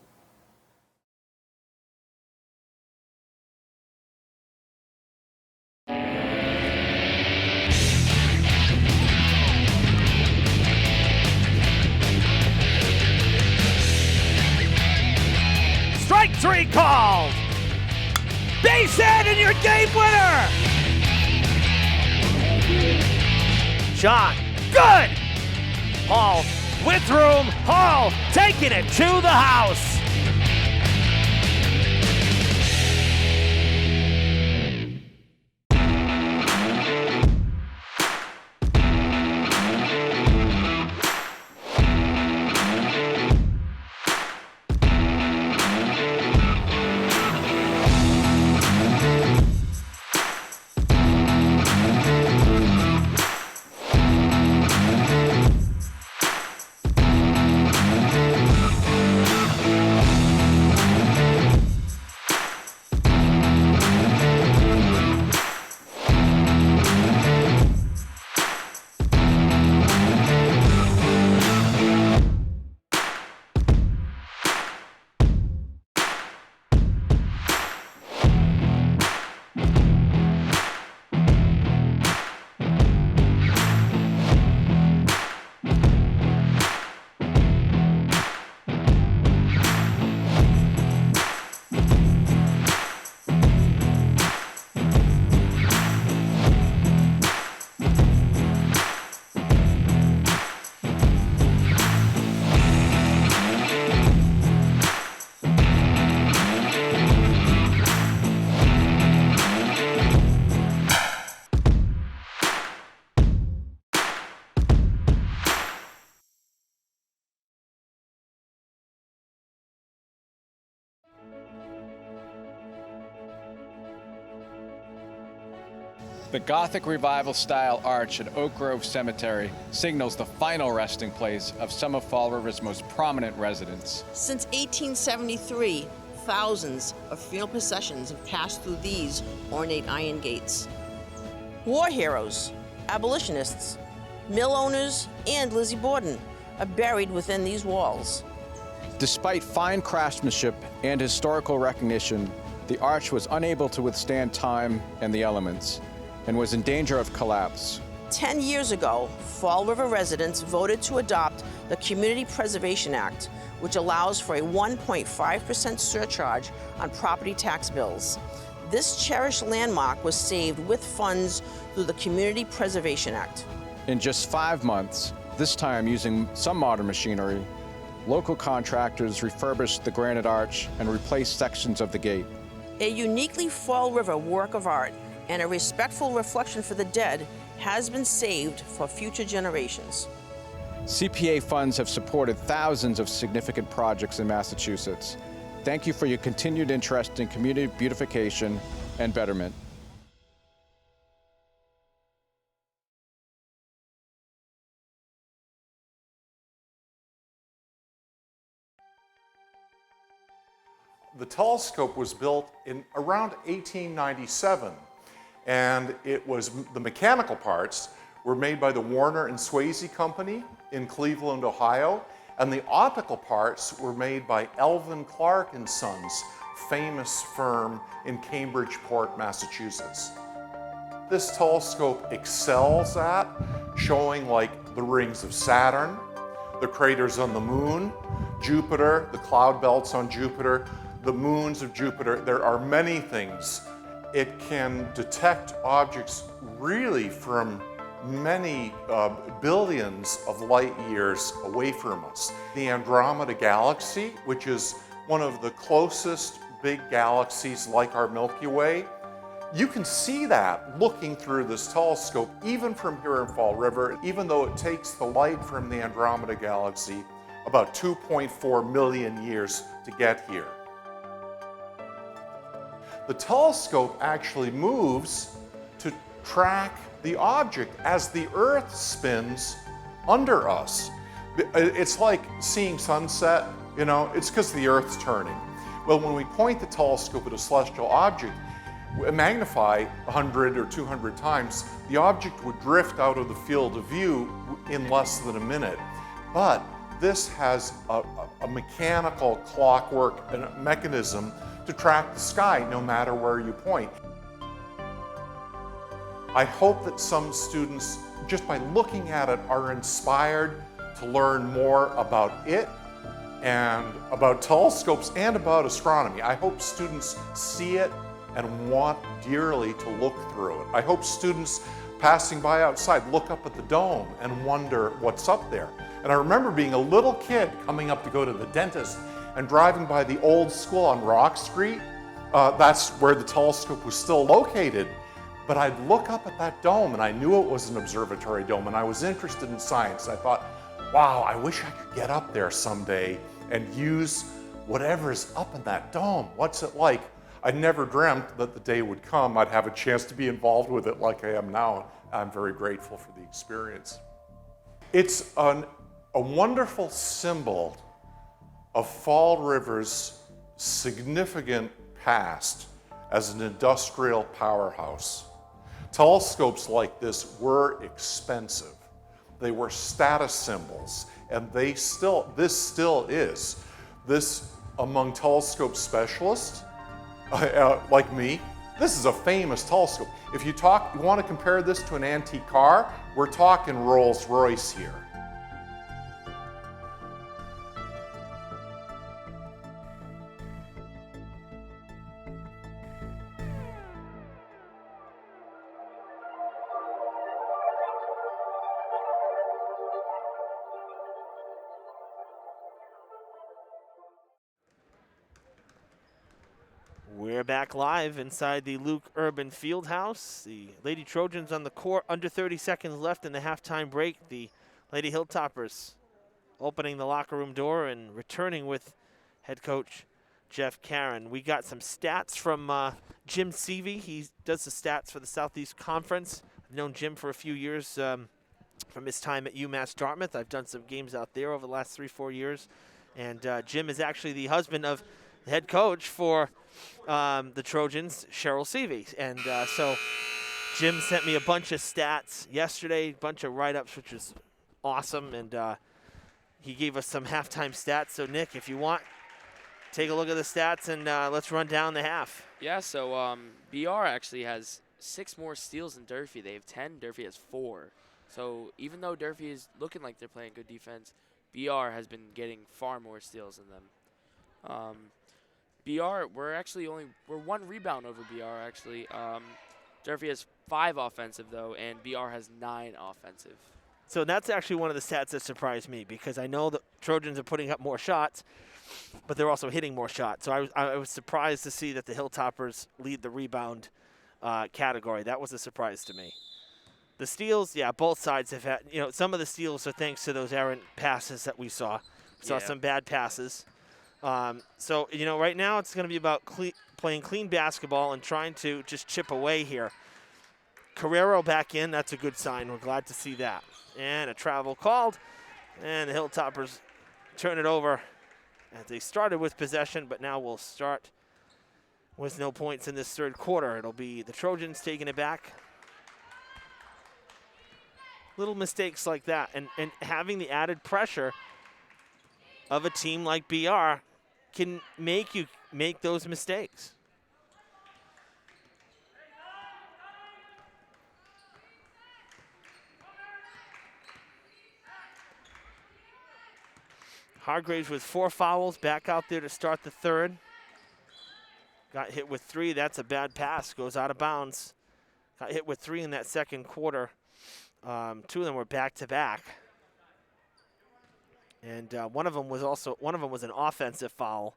Strike 3 called. Base hit and your game winner. Shot. Good. Hall with room. Hall taking it to the house. The Gothic Revival-style arch at Oak Grove Cemetery signals the final resting place of some of Fall River's most prominent residents. Since 1873, thousands of funeral processions have passed through these ornate iron gates. War heroes, abolitionists, mill owners, and Lizzie Borden are buried within these walls. Despite fine craftsmanship and historical recognition, the arch was unable to withstand time and the elements, and was in danger of collapse. 10 years ago, Fall River residents voted to adopt the Community Preservation Act, which allows for a 1.5% surcharge on property tax bills. This cherished landmark was saved with funds through the Community Preservation Act. In just 5 months, this time using some modern machinery, local contractors refurbished the granite arch and replaced sections of the gate. A uniquely Fall River work of art and a respectful reflection for the dead has been saved for future generations. CPA funds have supported thousands of significant projects in Massachusetts. Thank you for your continued interest in community beautification and betterment. The telescope was built in around 1897, and the mechanical parts were made by the Warner and Swayze Company in Cleveland, Ohio, and the optical parts were made by Elvin Clark and Sons, famous firm in Cambridgeport, Massachusetts. This telescope excels at showing like the rings of Saturn, the craters on the moon, Jupiter, the cloud belts on Jupiter, the moons of Jupiter. There are many things. It can detect objects really from many billions of light years away from us. The Andromeda Galaxy, which is one of the closest big galaxies like our Milky Way, you can see that looking through this telescope, even from here in Fall River, even though it takes the light from the Andromeda Galaxy about 2.4 million years to get here. The telescope actually moves to track the object as the Earth spins under us. It's like seeing sunset, you know, it's because the Earth's turning. Well, when we point the telescope at a celestial object, magnify 100 or 200 times, the object would drift out of the field of view in less than a minute. But this has a mechanical clockwork and a mechanism to track the sky no matter where you point. I hope that some students, just by looking at it, are inspired to learn more about it and about telescopes and about astronomy. I hope students see it and want dearly to look through it. I hope students passing by outside look up at the dome and wonder what's up there. And I remember being a little kid coming up to go to the dentist and driving by the old school on Rock Street. That's where the telescope was still located. But I'd look up at that dome and I knew it was an observatory dome and I was interested in science. I thought, wow, I wish I could get up there someday and use whatever's up in that dome. What's it like? I never dreamt that the day would come I'd have a chance to be involved with it like I am now. I'm very grateful for the experience. It's a wonderful symbol of Fall River's significant past as an industrial powerhouse. Telescopes like this were expensive. They were status symbols, and this still is. This, among telescope specialists, like me, this is a famous telescope. If you want to compare this to an antique car, we're talking Rolls-Royce here. We're back live inside the Luke Urban Fieldhouse. The Lady Trojans on the court, under 30 seconds left in the halftime break. The Lady Hilltoppers opening the locker room door and returning with head coach Jeff Karen. We got some stats from Jim Seavey. He does the stats for the Southeast Conference. I've known Jim for a few years from his time at UMass Dartmouth. I've done some games out there over the last 3-4 years. And Jim is actually the husband of the head coach for the Trojans, Cheryl Seavey. And so Jim sent me a bunch of stats yesterday, a bunch of write-ups, which was awesome. And he gave us some halftime stats. So, Nick, if you want, take a look at the stats and let's run down the half. Yeah, so BR actually has 6 more steals than Durfee. They have 10. Durfee has 4. So even though Durfee is looking like they're playing good defense, BR has been getting far more steals than them. BR, we're 1 rebound over BR actually. Durfee has 5 offensive though, and BR has 9 offensive. So that's actually one of the stats that surprised me, because I know the Trojans are putting up more shots, but they're also hitting more shots. So I was surprised to see that the Hilltoppers lead the rebound category. That was a surprise to me. The steals, yeah, both sides have had, some of the steals are thanks to those errant passes that we saw. We saw some bad passes. So, right now it's going to be about playing clean basketball and trying to just chip away here. Carrero back in, that's a good sign. We're glad to see that. And a travel called, and the Hilltoppers turn it over. As they started with possession, but now we'll start with no points in this third quarter. It'll be the Trojans taking it back. Little mistakes like that, and having the added pressure of a team like BR can make you make those mistakes. Hargraves with 4 fouls, back out there to start the third. Got hit with 3. That's a bad pass. Goes out of bounds. Got hit with 3 in that second quarter. 2 of them were back-to-back. And one of them was an offensive foul.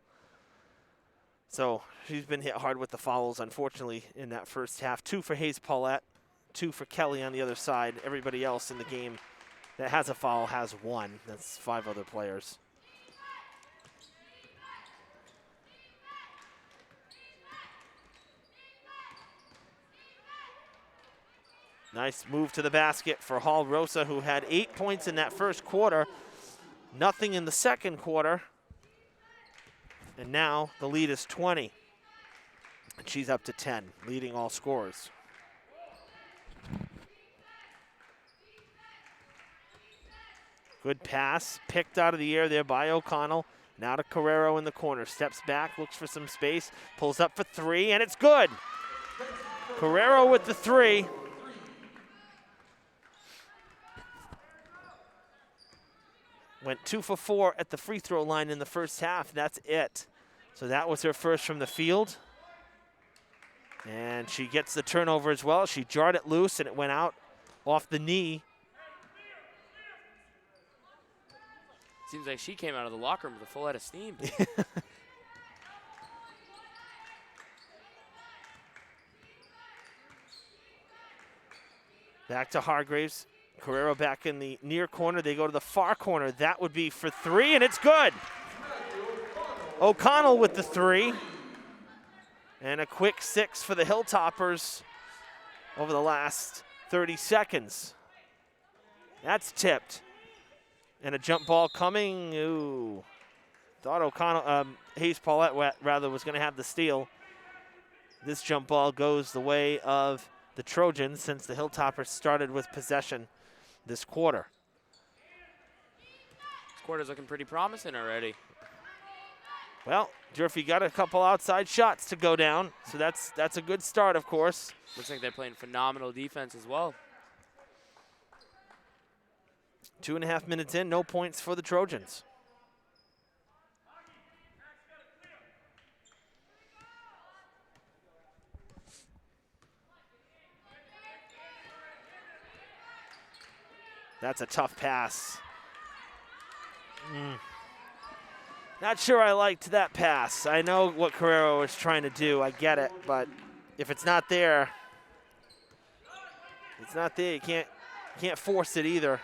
So she's been hit hard with the fouls, unfortunately, in that first half. 2 for Hayes Paulette, 2 for Kelly on the other side. Everybody else in the game that has a foul has 1. That's 5 other players. Nice move to the basket for Hall Rosa, who had 8 points in that first quarter. Nothing in the second quarter. And now the lead is 20. And she's up to 10, leading all scorers. Good pass, picked out of the air there by O'Connell. Now to Carrero in the corner. Steps back, looks for some space, pulls up for 3, and it's good. Carrero with the 3. Went 2 for 4 at the free throw line in the first half. That's it. So that was her first from the field. And she gets the turnover as well. She jarred it loose and it went out off the knee. Seems like she came out of the locker room with a full head of steam. Back to Hargraves. Carrero back in the near corner. They go to the far corner. That would be for 3, and it's good. O'Connell with the 3. And a quick 6 for the Hilltoppers over the last 30 seconds. That's tipped. And a jump ball coming. Ooh. Thought O'Connell, Hayes Paulette rather, was going to have the steal. This jump ball goes the way of the Trojans since the Hilltoppers started with possession this quarter. This quarter's looking pretty promising already. Well, Durfee got a couple outside shots to go down, so that's a good start, of course. Looks like they're playing phenomenal defense as well. 2.5 minutes in, no points for the Trojans. That's a tough pass. Not sure I liked that pass. I know what Carrero was trying to do. I get it, but if it's not there, it's not there. You can't force it either.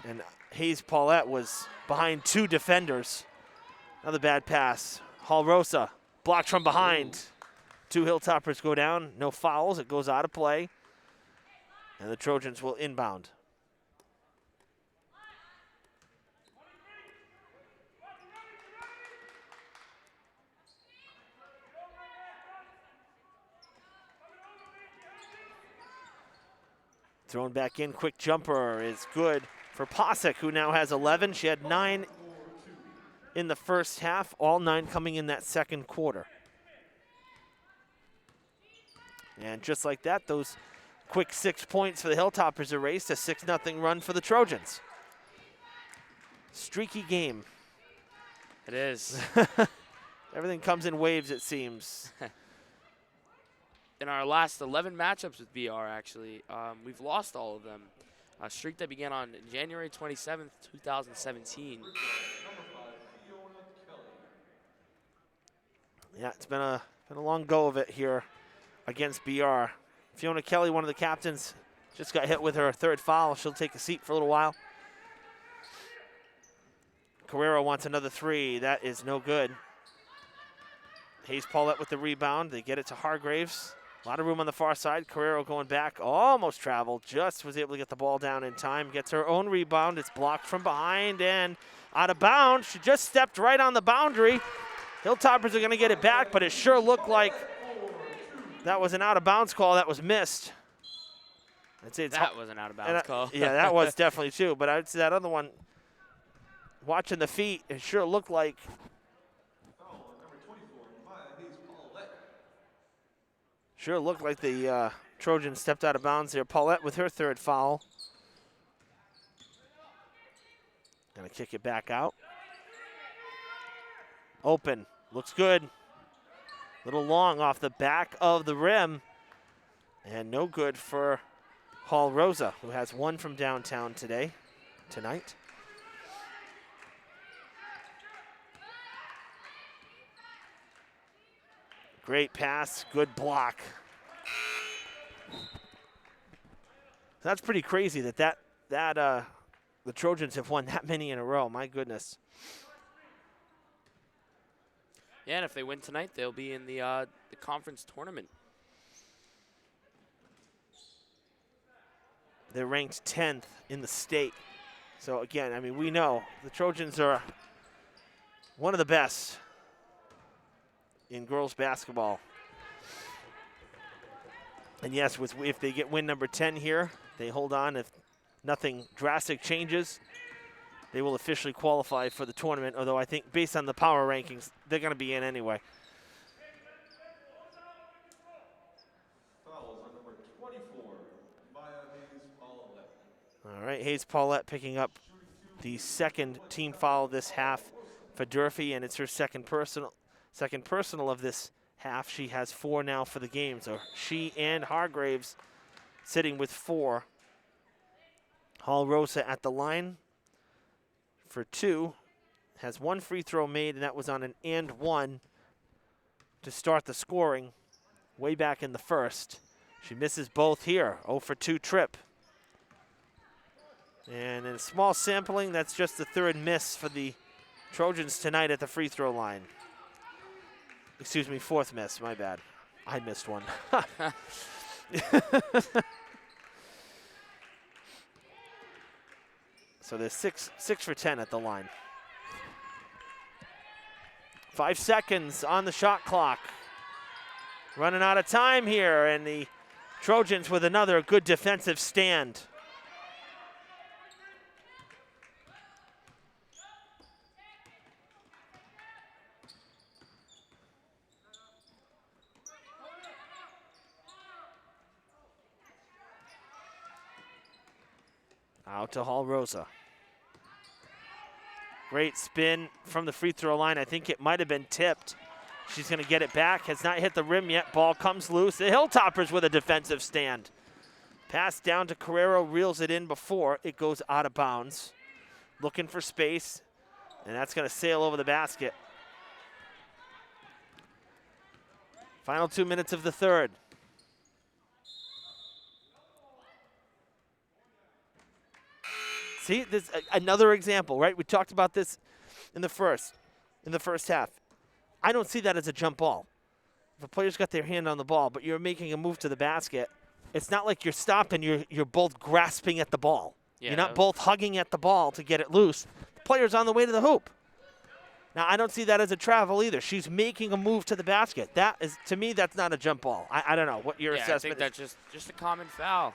And Hayes Paulette was behind 2 defenders. Another bad pass. Hall-Rosa blocked from behind. 2 Hilltoppers go down. No fouls. It goes out of play. And the Trojans will inbound. Thrown back in, quick jumper is good for Posick, who now has 11. She had 9 in the first half, all 9 coming in that second quarter. And just like that, those quick 6 points for the Hilltoppers erased, a 6-0 run for the Trojans. Streaky game. It is. Everything comes in waves, it seems. In our last 11 matchups with BR, actually, we've lost all of them. A streak that began on January 27th, 2017. Yeah, it's been a long go of it here against BR. Fiona Kelly, one of the captains, just got hit with her 3rd foul. She'll take a seat for a little while. Carrero wants another 3. That is no good. Hayes Paulette with the rebound. They get it to Hargraves. A lot of room on the far side. Carrero going back, almost traveled, just was able to get the ball down in time. Gets her own rebound. It's blocked from behind and out of bounds. She just stepped right on the boundary. Hilltoppers are going to get it back, but it sure looked like that was an out of bounds call that was missed. I'd say it's that was an out of bounds call. Yeah, that was definitely too. But I'd say that other one, watching the feet, it sure looked like. Sure looked like the Trojans stepped out of bounds there. Paulette with her 3rd foul. Gonna kick it back out. Open, looks good. Little long off the back of the rim. And no good for Hall-Rosa, who has 1 from downtown tonight. Great pass, good block. That's pretty crazy that the Trojans have won that many in a row. My goodness. Yeah, and if they win tonight, they'll be in the conference tournament. They're ranked 10th in the state. So again, I mean, we know the Trojans are one of the best in girls basketball. And yes, if they get win number 10 here, they hold on. If nothing drastic changes, they will officially qualify for the tournament, although I think based on the power rankings, they're going to be in anyway. All right, Hayes Paulette picking up the 2nd team foul this half for Durfee, and it's her second personal of this half. She has 4 now for the game, so she and Hargraves sitting with 4. Hall-Rosa at the line for 2, has 1 free throw made, and that was on an and 1 to start the scoring way back in the first. She misses both here, 0 for 2 trip. And in a small sampling, that's just the 3rd miss for the Trojans tonight at the free throw line. Excuse me, 4th miss, my bad. I missed one. So there's 6 for 10 at the line. 5 seconds on the shot clock. Running out of time here, and the Trojans with another good defensive stand. Out to Hall-Rosa. Great spin from the free throw line. I think it might have been tipped. She's going to get it back. Has not hit the rim yet. Ball comes loose. The Hilltoppers with a defensive stand. Pass down to Carrero. Reels it in before it goes out of bounds. Looking for space. And that's going to sail over the basket. Final 2 minutes of the third. See, this another example, right? We talked about this in the first. in the first half. I don't see that as a jump ball. If a player's got their hand on the ball, but you're making a move to the basket, it's not like you're stopping. You're both grasping at the ball. Yeah, you're not both hugging at the ball to get it loose. The player's on the way to the hoop. Now, I don't see that as a travel either. She's making a move to the basket. That is, to me, that's not a jump ball. I don't know what your assessment I think that's just a common foul.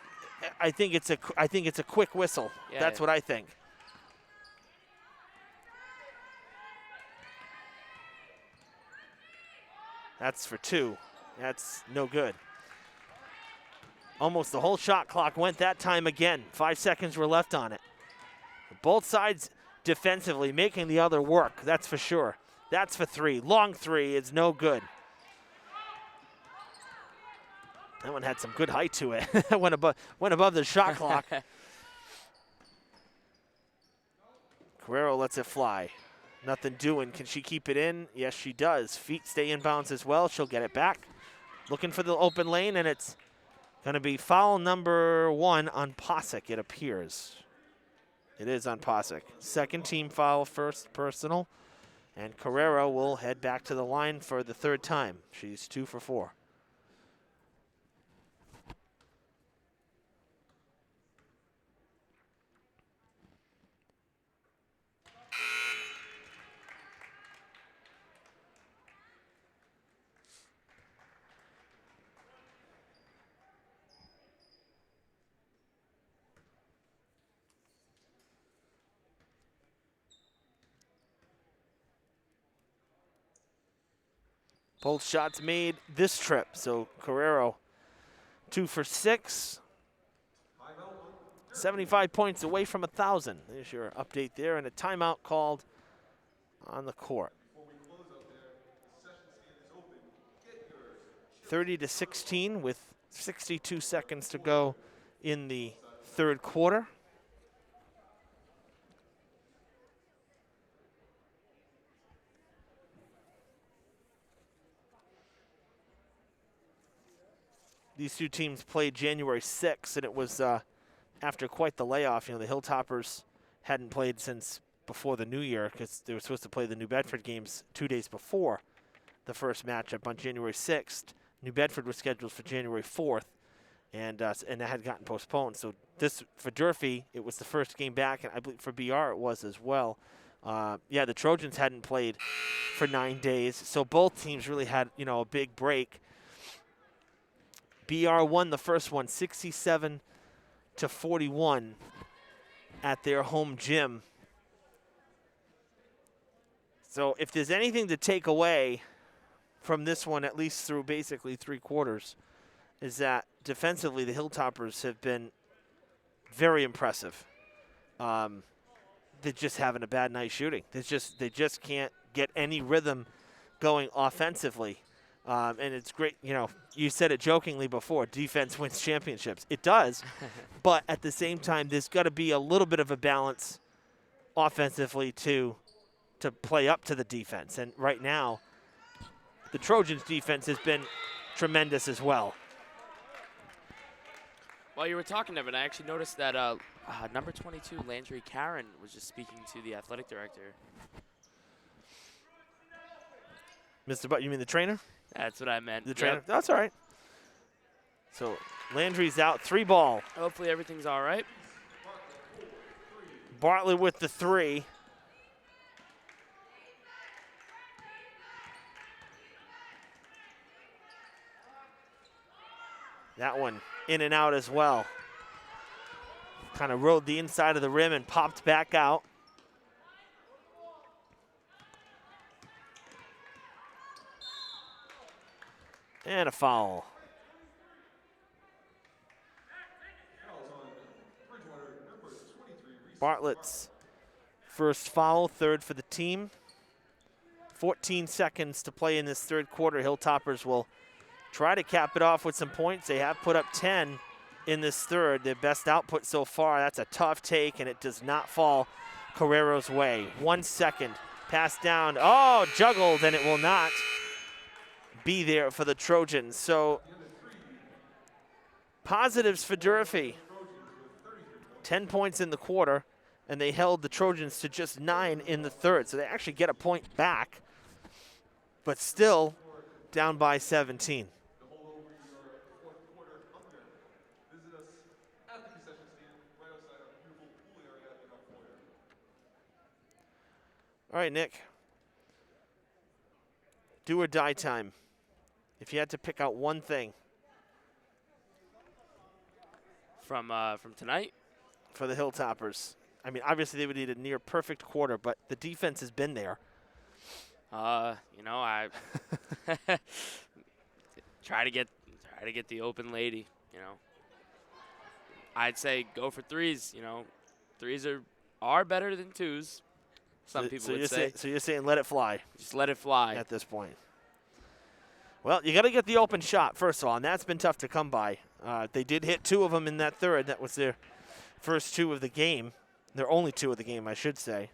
I think it's a quick whistle. Yeah, That's what I think. That's for 2. That's no good. Almost the whole shot clock went that time again. 5 seconds were left on it. Both sides defensively making the other work, that's for sure. That's for 3. Long 3 is no good. That one had some good height to it. went above the shot clock. Carrero lets it fly. Nothing doing. Can she keep it in? Yes, she does. Feet stay inbounds as well. She'll get it back. Looking for the open lane, and it's going to be foul number 1 on Posick, it appears. It is on Posick. Second team foul, first personal. And Carrero will head back to the line for the 3rd time. She's 2 for 4. Both shots made this trip. So Carrero 2 for 6. 75 points away from 1,000. There's your update there, and a timeout called on the court. 30-16 with 62 seconds to go in the 3rd quarter. These two teams played January 6th, and it was after quite the layoff. You know, the Hilltoppers hadn't played since before the new year because they were supposed to play the New Bedford games 2 days before the first matchup on January 6th. New Bedford was scheduled for January 4th, and that had gotten postponed. So this, for Durfee, it was the first game back, and I believe for BR it was as well. Yeah, the Trojans hadn't played for 9 days, so both teams really had, you know, a big break. BR won the first one 67-41 at their home gym. So if there's anything to take away from this one, at least through basically 3 quarters, is that defensively the Hilltoppers have been very impressive. They're just having a bad night shooting. They just can't get any rhythm going offensively. And it's great, you know, you said it jokingly before, defense wins championships. It does, but at the same time, there's got to be a little bit of a balance offensively to play up to the defense. And right now, the Trojans' defense has been tremendous as well. While you were talking, Evan, I actually noticed that number 22, Landry Karen, was just speaking to the athletic director. Mr. Butt, you mean the trainer? That's what I meant. The trainer? Yep. That's all right. So Landry's out, 3 ball. Hopefully everything's all right. Bartlett with the 3. That one in and out as well. Kind of rode the inside of the rim and popped back out. And a foul. Bartlett's first foul, 3rd for the team. 14 seconds to play in this 3rd quarter. Hilltoppers will try to cap it off with some points. They have put up 10 in this 3rd. Their best output so far. That's a tough take, and it does not fall Carrero's way. 1 second. Pass down. Oh, juggled, and it will not be there for the Trojans. So positives for Durfee. 10 points in the quarter, and they held the Trojans to just 9 in the third. So they actually get a point back, but still down by 17. All right, Nick. Do or die time. If you had to pick out one thing From tonight? for the Hilltoppers. I mean, obviously they would need a near perfect quarter, but the defense has been there. You know, I try to get the open lady, you know. I'd say go for threes, you know. Threes are better than twos. Some people would say. So you're saying let it fly. Just let it fly at this point. Well, you got to get the open shot, first of all, and that's been tough to come by. They did hit 2 of them in that third. That was their first 2 of the game. Their only 2 of the game, I should say.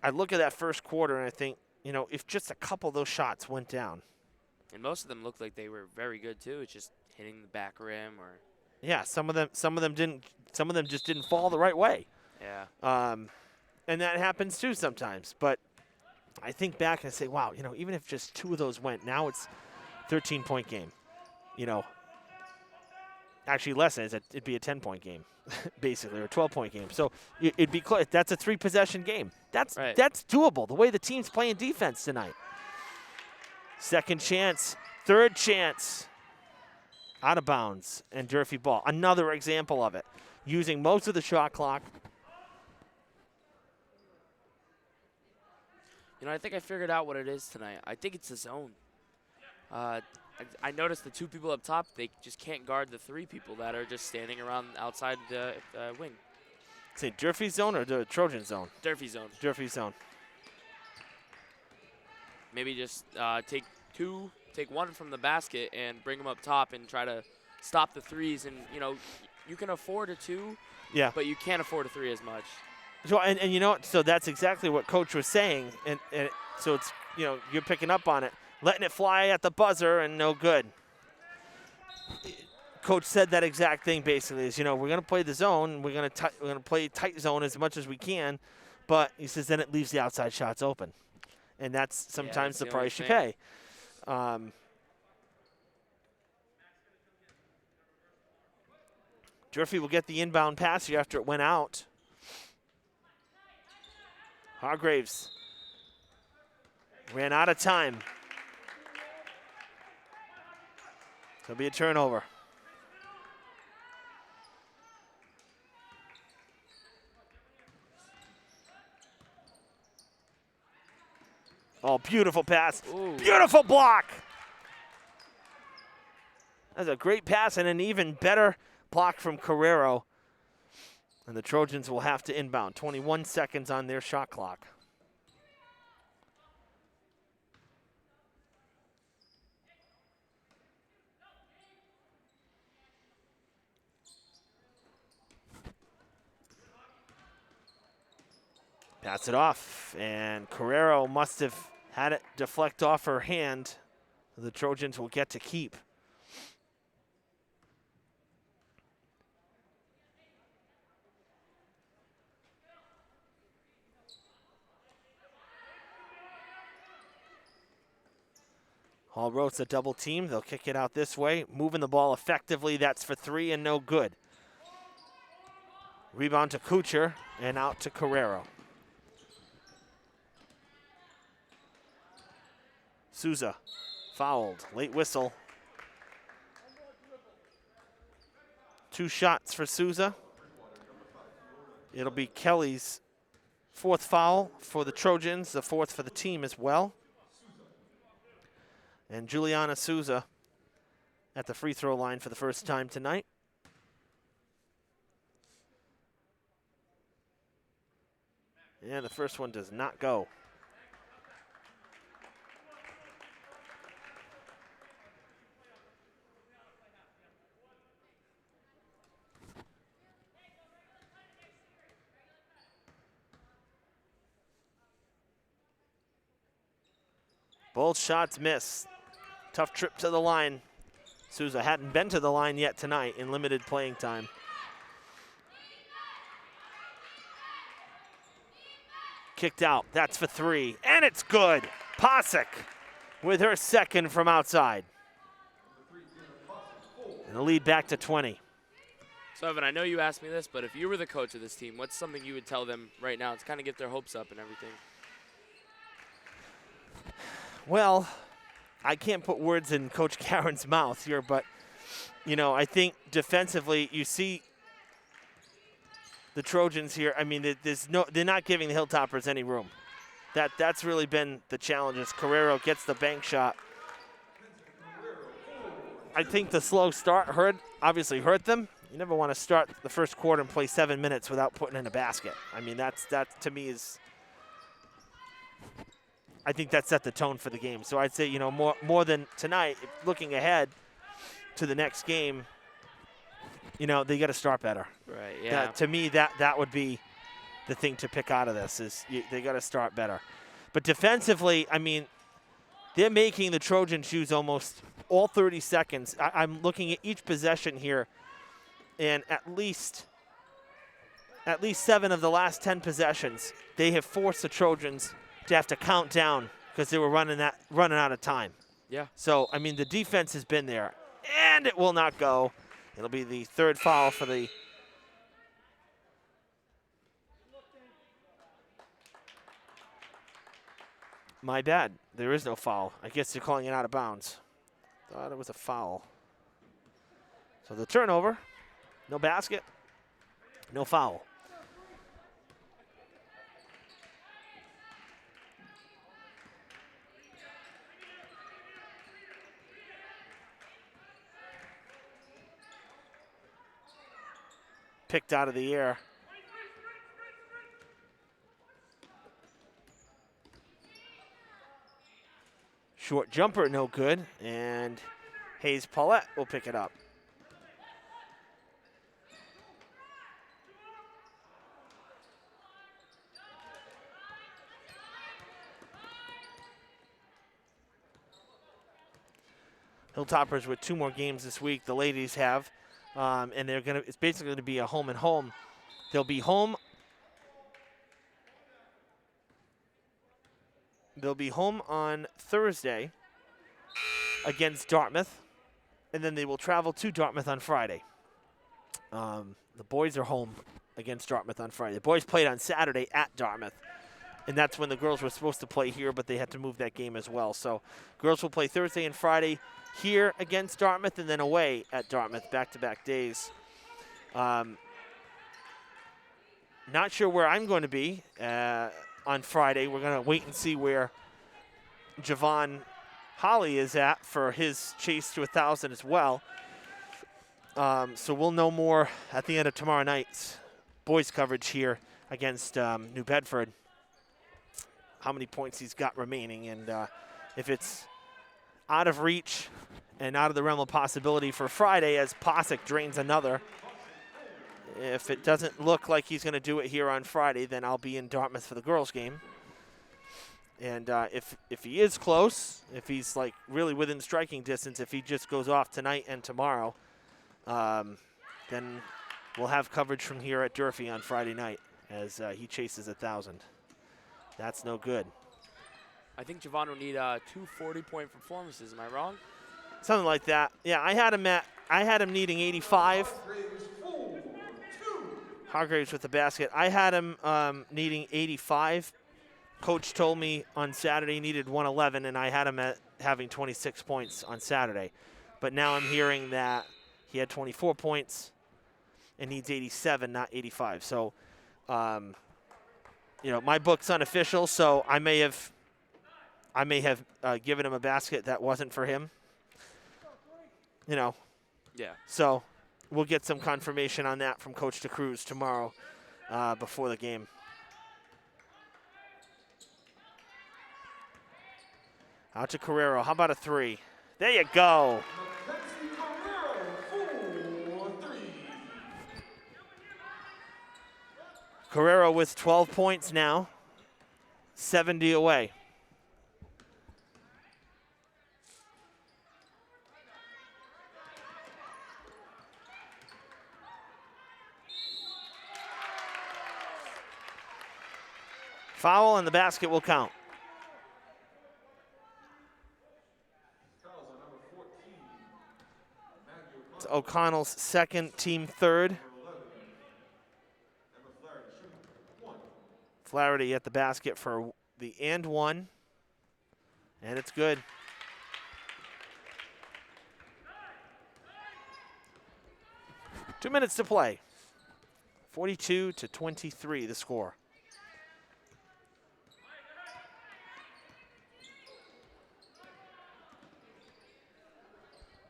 I look at that first quarter and I think, you know, if just a couple of those shots went down. And most of them looked like they were very good too. It's just hitting the back rim or. Yeah, some of them didn't. Some of them just didn't fall the right way. Yeah. And that happens too sometimes. But I think back and I say, wow, you know, even if just 2 of those went, now it's 13-point game. You know, actually less than that, it'd be a 10-point game, basically, or a 12-point game. So it'd be close. That's a 3-possession game. That's doable. The way the team's playing defense tonight. Second chance, third chance, out of bounds, and Durfee ball. Another example of it, using most of the shot clock. You know, I think I figured out what it is tonight. I think it's the zone. I noticed the 2 people up top, they just can't guard the 3 people that are just standing around outside the wing. Say Durfee zone or the Trojan zone? Durfee zone. Durfee zone. Maybe just take 1 from the basket and bring them up top and try to stop the threes. And, you know, you can afford a 2, yeah, but you can't afford a 3 as much. So and you know, so that's exactly what Coach was saying. And so it's, you know, you're picking up on it. Letting it fly at the buzzer and no good. Coach said that exact thing basically is, you know, we're going to play the zone. We're going to play tight zone as much as we can. But he says then it leaves the outside shots open. And that's sometimes the price you pay. Durfee will get the inbound pass here after it went out. Hargraves ran out of time. It'll be a turnover. Oh, beautiful pass. Ooh. Beautiful block. That's a great pass and an even better block from Carrero. And the Trojans will have to inbound. 21 seconds on their shot clock. Pass it off, and Carrero must have had it deflect off her hand. The Trojans will get to keep. Hall Roats a double team. They'll kick it out this way. Moving the ball effectively. That's for 3 and no good. Rebound to Kuchar and out to Carrero. Souza fouled. Late whistle. 2 shots for Souza. It'll be Kelly's 4th foul for the Trojans, the 4th for the team as well. And Juliana Souza at the free throw line for the first time tonight. And the first one does not go. Both shots miss. Tough trip to the line Souza hadn't been to the line yet tonight in limited playing time. Kicked out. That's for 3. And it's good. Posick with her second from outside. And the lead back to 20. So, Evan, I know you asked me this, but if you were the coach of this team, what's something you would tell them right now to kind of get their hopes up and everything? Well, I can't put words in Coach Karen's mouth here, but, you know, I think defensively you see the Trojans here. I mean, they're not giving the Hilltoppers any room. That's really been the challenge as Carrero gets the bank shot. I think the slow start obviously hurt them. You never want to start the first quarter and play 7 minutes without putting in a basket. I mean, that to me is, I think that set the tone for the game. So I'd say, you know, more than tonight, looking ahead to the next game, you know, they got to start better. Right, yeah. To me, that would be the thing to pick out of this is they got to start better. But defensively, I mean, they're making the Trojans use almost all 30 seconds. I'm looking at each possession here, and at least 7 of the last 10 possessions, they have forced the Trojans to have to count down because they were running out of time. Yeah. So, I mean, the defense has been there, and it will not go. It'll be the 3rd foul for the My bad. There is no foul. I guess they're calling it out of bounds. Thought it was a foul. So the turnover, no basket, no foul. Picked out of the air. Short jumper, no good, and Hayes Paulette will pick it up. Hilltoppers with 2 more games this week. The ladies have, and it's basically going to be a home and home. They'll be home. They'll be home on Thursday against Dartmouth, and then they will travel to Dartmouth on Friday. The boys are home against Dartmouth on Friday. The boys played on Saturday at Dartmouth, and that's when the girls were supposed to play here, but they had to move that game as well. So girls will play Thursday and Friday here against Dartmouth, and then away at Dartmouth, back-to-back days. Not sure where I'm going to be on Friday. We're going to wait and see where Javon Holly is at for his chase to 1,000 as well. So we'll know more at the end of tomorrow night's boys coverage here against New Bedford, how many points he's got remaining, and if it's out of reach and out of the realm of possibility for Friday as Posick drains another. If it doesn't look like he's going to do it here on Friday, then I'll be in Dartmouth for the girls' game. And if he is close, if he's like really within striking distance, if he just goes off tonight and tomorrow, then we'll have coverage from here at Durfee on Friday night as he chases 1,000. That's no good. I think Javon will need 2 40-point performances. Am I wrong? Something like that. Yeah, I had him needing 85. Hargraves with the basket. I had him needing 85. Coach told me on Saturday he needed 111, and I had him at having 26 points on Saturday. But now I'm hearing that he had 24 points and needs 87, not 85. So, my book's unofficial, so I may have given him a basket that wasn't for him. Yeah. So we'll get some confirmation on that from Coach DeCruz tomorrow before the game. Out to Carrero. How about a 3? There you go. Carrero with 12 points now, 70 away. Foul, and the basket will count. It's O'Connell's second, team third. Flaherty at the basket for the and one. And it's good. Two minutes to play. 42-23 the score.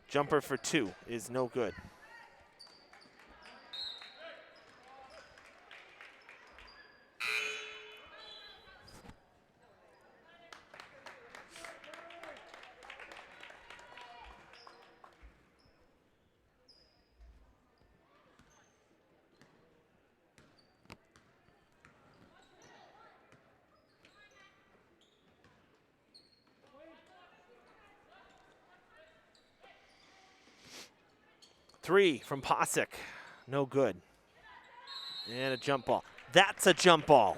Jumper for two is no good. Three from Posick, no good. And a jump ball. That's a jump ball.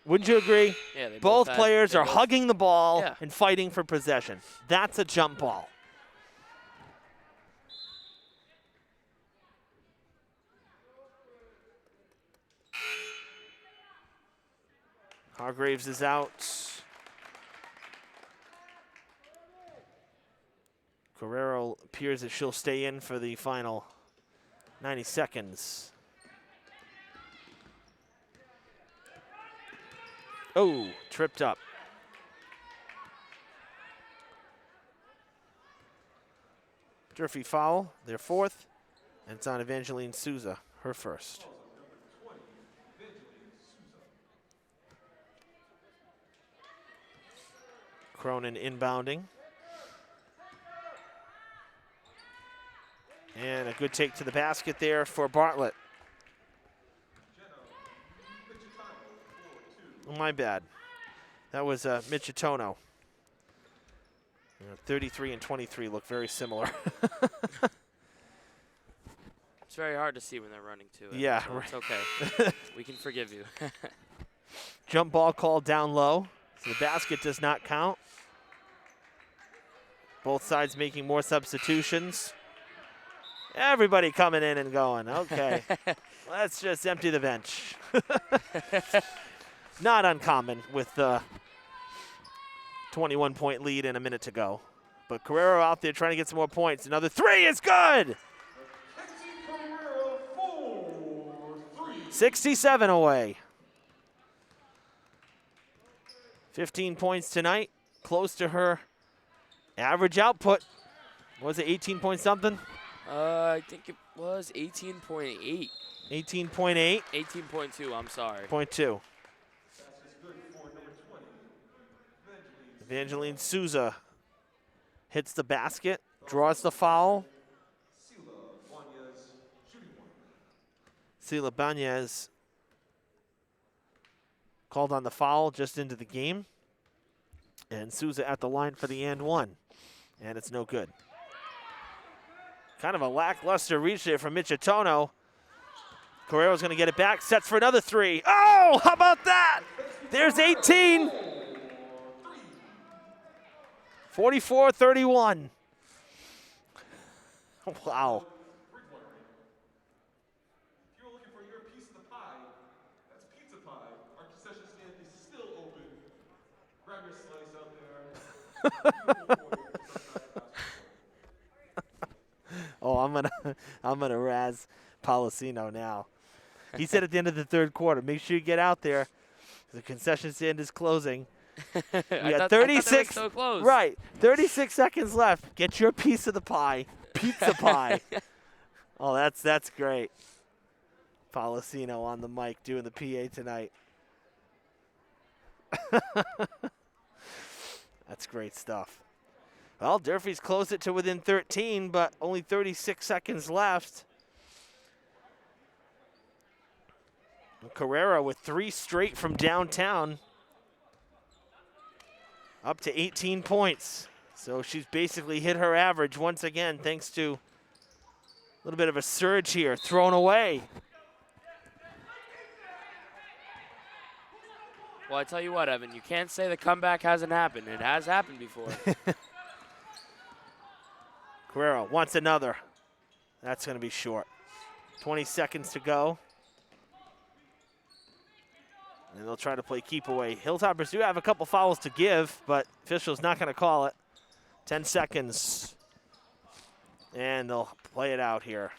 Wouldn't you agree? Yeah, they both had- players they are both- hugging the ball Yeah. and fighting for possession. That's a jump ball. Hargraves is out. Guerrero appears that she'll stay in for the final 90 seconds. Oh, tripped up. Durfee foul, their fourth, and it's on Evangeline Souza, her first. Cronin inbounding. And a good take to the basket there for Bartlett. Oh, my bad. That was Michitono. 33 and 23 look very similar. It's very hard to see when they're running too. Yeah, so right. it's okay. We can forgive you. Jump ball called down low, so the basket does not count. Both sides making more substitutions. Everybody coming in and going. Okay, let's just empty the bench. Not uncommon with the 21-point lead and a minute to go. But Carrero out there trying to get some more points. Another three is good. 67 away. 15 points tonight, close to her average output. Was it 18 point something? I think it was 18.8. 18.8? 18.2, I'm sorry. .2. Evangeline Souza hits the basket, draws the foul. Sila Banez called on the foul just into the game. And Souza at the line for the and one. And it's no good. Kind of a lackluster reach there from Michitono. Carrero's going to get it back. Sets for another three. Oh, how about that? There's 18. 44-31. Wow. If you're looking for your piece of the pie, that's pizza pie. Our concession stand is still open. Grab your slice out there. Oh, I'm gonna razz Policino now. He said at the end of the third quarter, make sure you get out there. The concession stand is closing. I got thought 36. they were so close. Right, 36 seconds left. Get your piece of the pie, pizza pie. Oh, that's great. Policino on the mic doing the PA tonight. That's great stuff. Well, Durfee's closed it to within 13, but only 36 seconds left. Carrera with three straight from downtown. Up to 18 points. So she's basically hit her average once again, thanks to a little bit of a surge here. Thrown away. Well, I tell you what, Evan, you can't say the comeback hasn't happened. It has happened before. Guerrero wants another. That's going to be short. 20 seconds to go. And they'll try to play keep away. Hilltoppers do have a couple fouls to give, but official's not going to call it. 10 seconds. And they'll play it out here.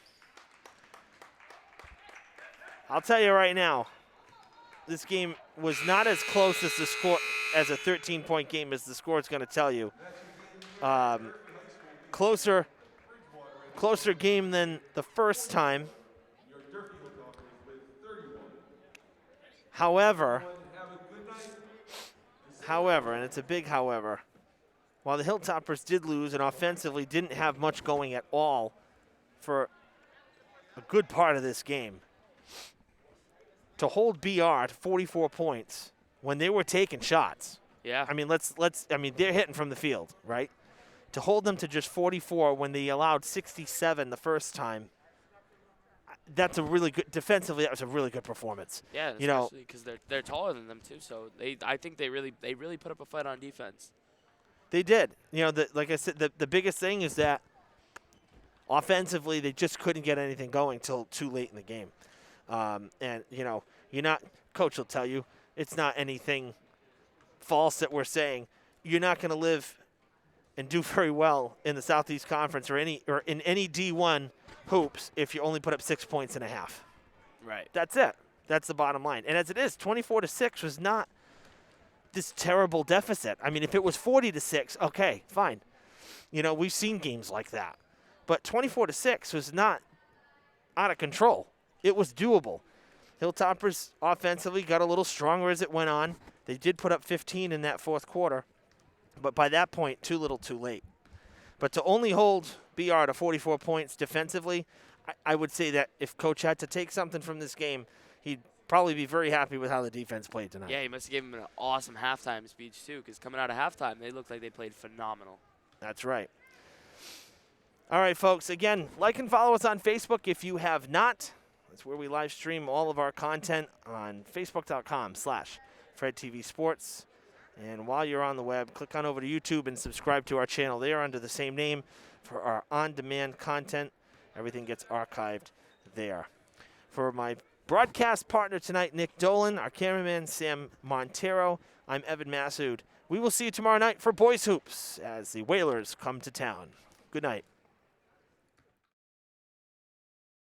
I'll tell you right now, this game was not as close as the score, as a 13-point game as the score is going to tell you. Closer game than the first time. However, and it's a big however, while the Hilltoppers did lose and offensively didn't have much going at all for a good part of this game, to hold BR to 44 points when they were taking shots. Yeah. I mean, they're hitting from the field, right? To hold them to just 44 when they allowed 67 the first time, that's a really good, defensively, that was a really good performance. Yeah, especially because they're taller than them too. So I think they really put up a fight on defense. They did. Like I said, the biggest thing is that offensively they just couldn't get anything going till too late in the game. And you're not. Coach will tell you it's not anything false that we're saying. You're not going to live and do very well in the Southeast Conference or in any D1 hoops if you only put up 6 points and a half. Right. That's it. That's the bottom line. And as it is, 24-6 was not this terrible deficit. I mean, if it was 40-6, okay, fine. We've seen games like that. But 24-6 was not out of control. It was doable. Hilltoppers offensively got a little stronger as it went on. They did put up 15 in that fourth quarter. But by that point, too little, too late. But to only hold BR to 44 points defensively, I would say that if Coach had to take something from this game, he'd probably be very happy with how the defense played tonight. Yeah, he must have given him an awesome halftime speech, too, because coming out of halftime, they looked like they played phenomenal. That's right. All right, folks. Again, like and follow us on Facebook if you have not. That's where we live stream all of our content on facebook.com/FredTVSports. And while you're on the web, click on over to YouTube and subscribe to our channel there under the same name for our on-demand content. Everything gets archived there. For my broadcast partner tonight, Nick Dolan, our cameraman, Sam Montero, I'm Evan Massoud. We will see you tomorrow night for Boys Hoops as the Whalers come to town. Good night.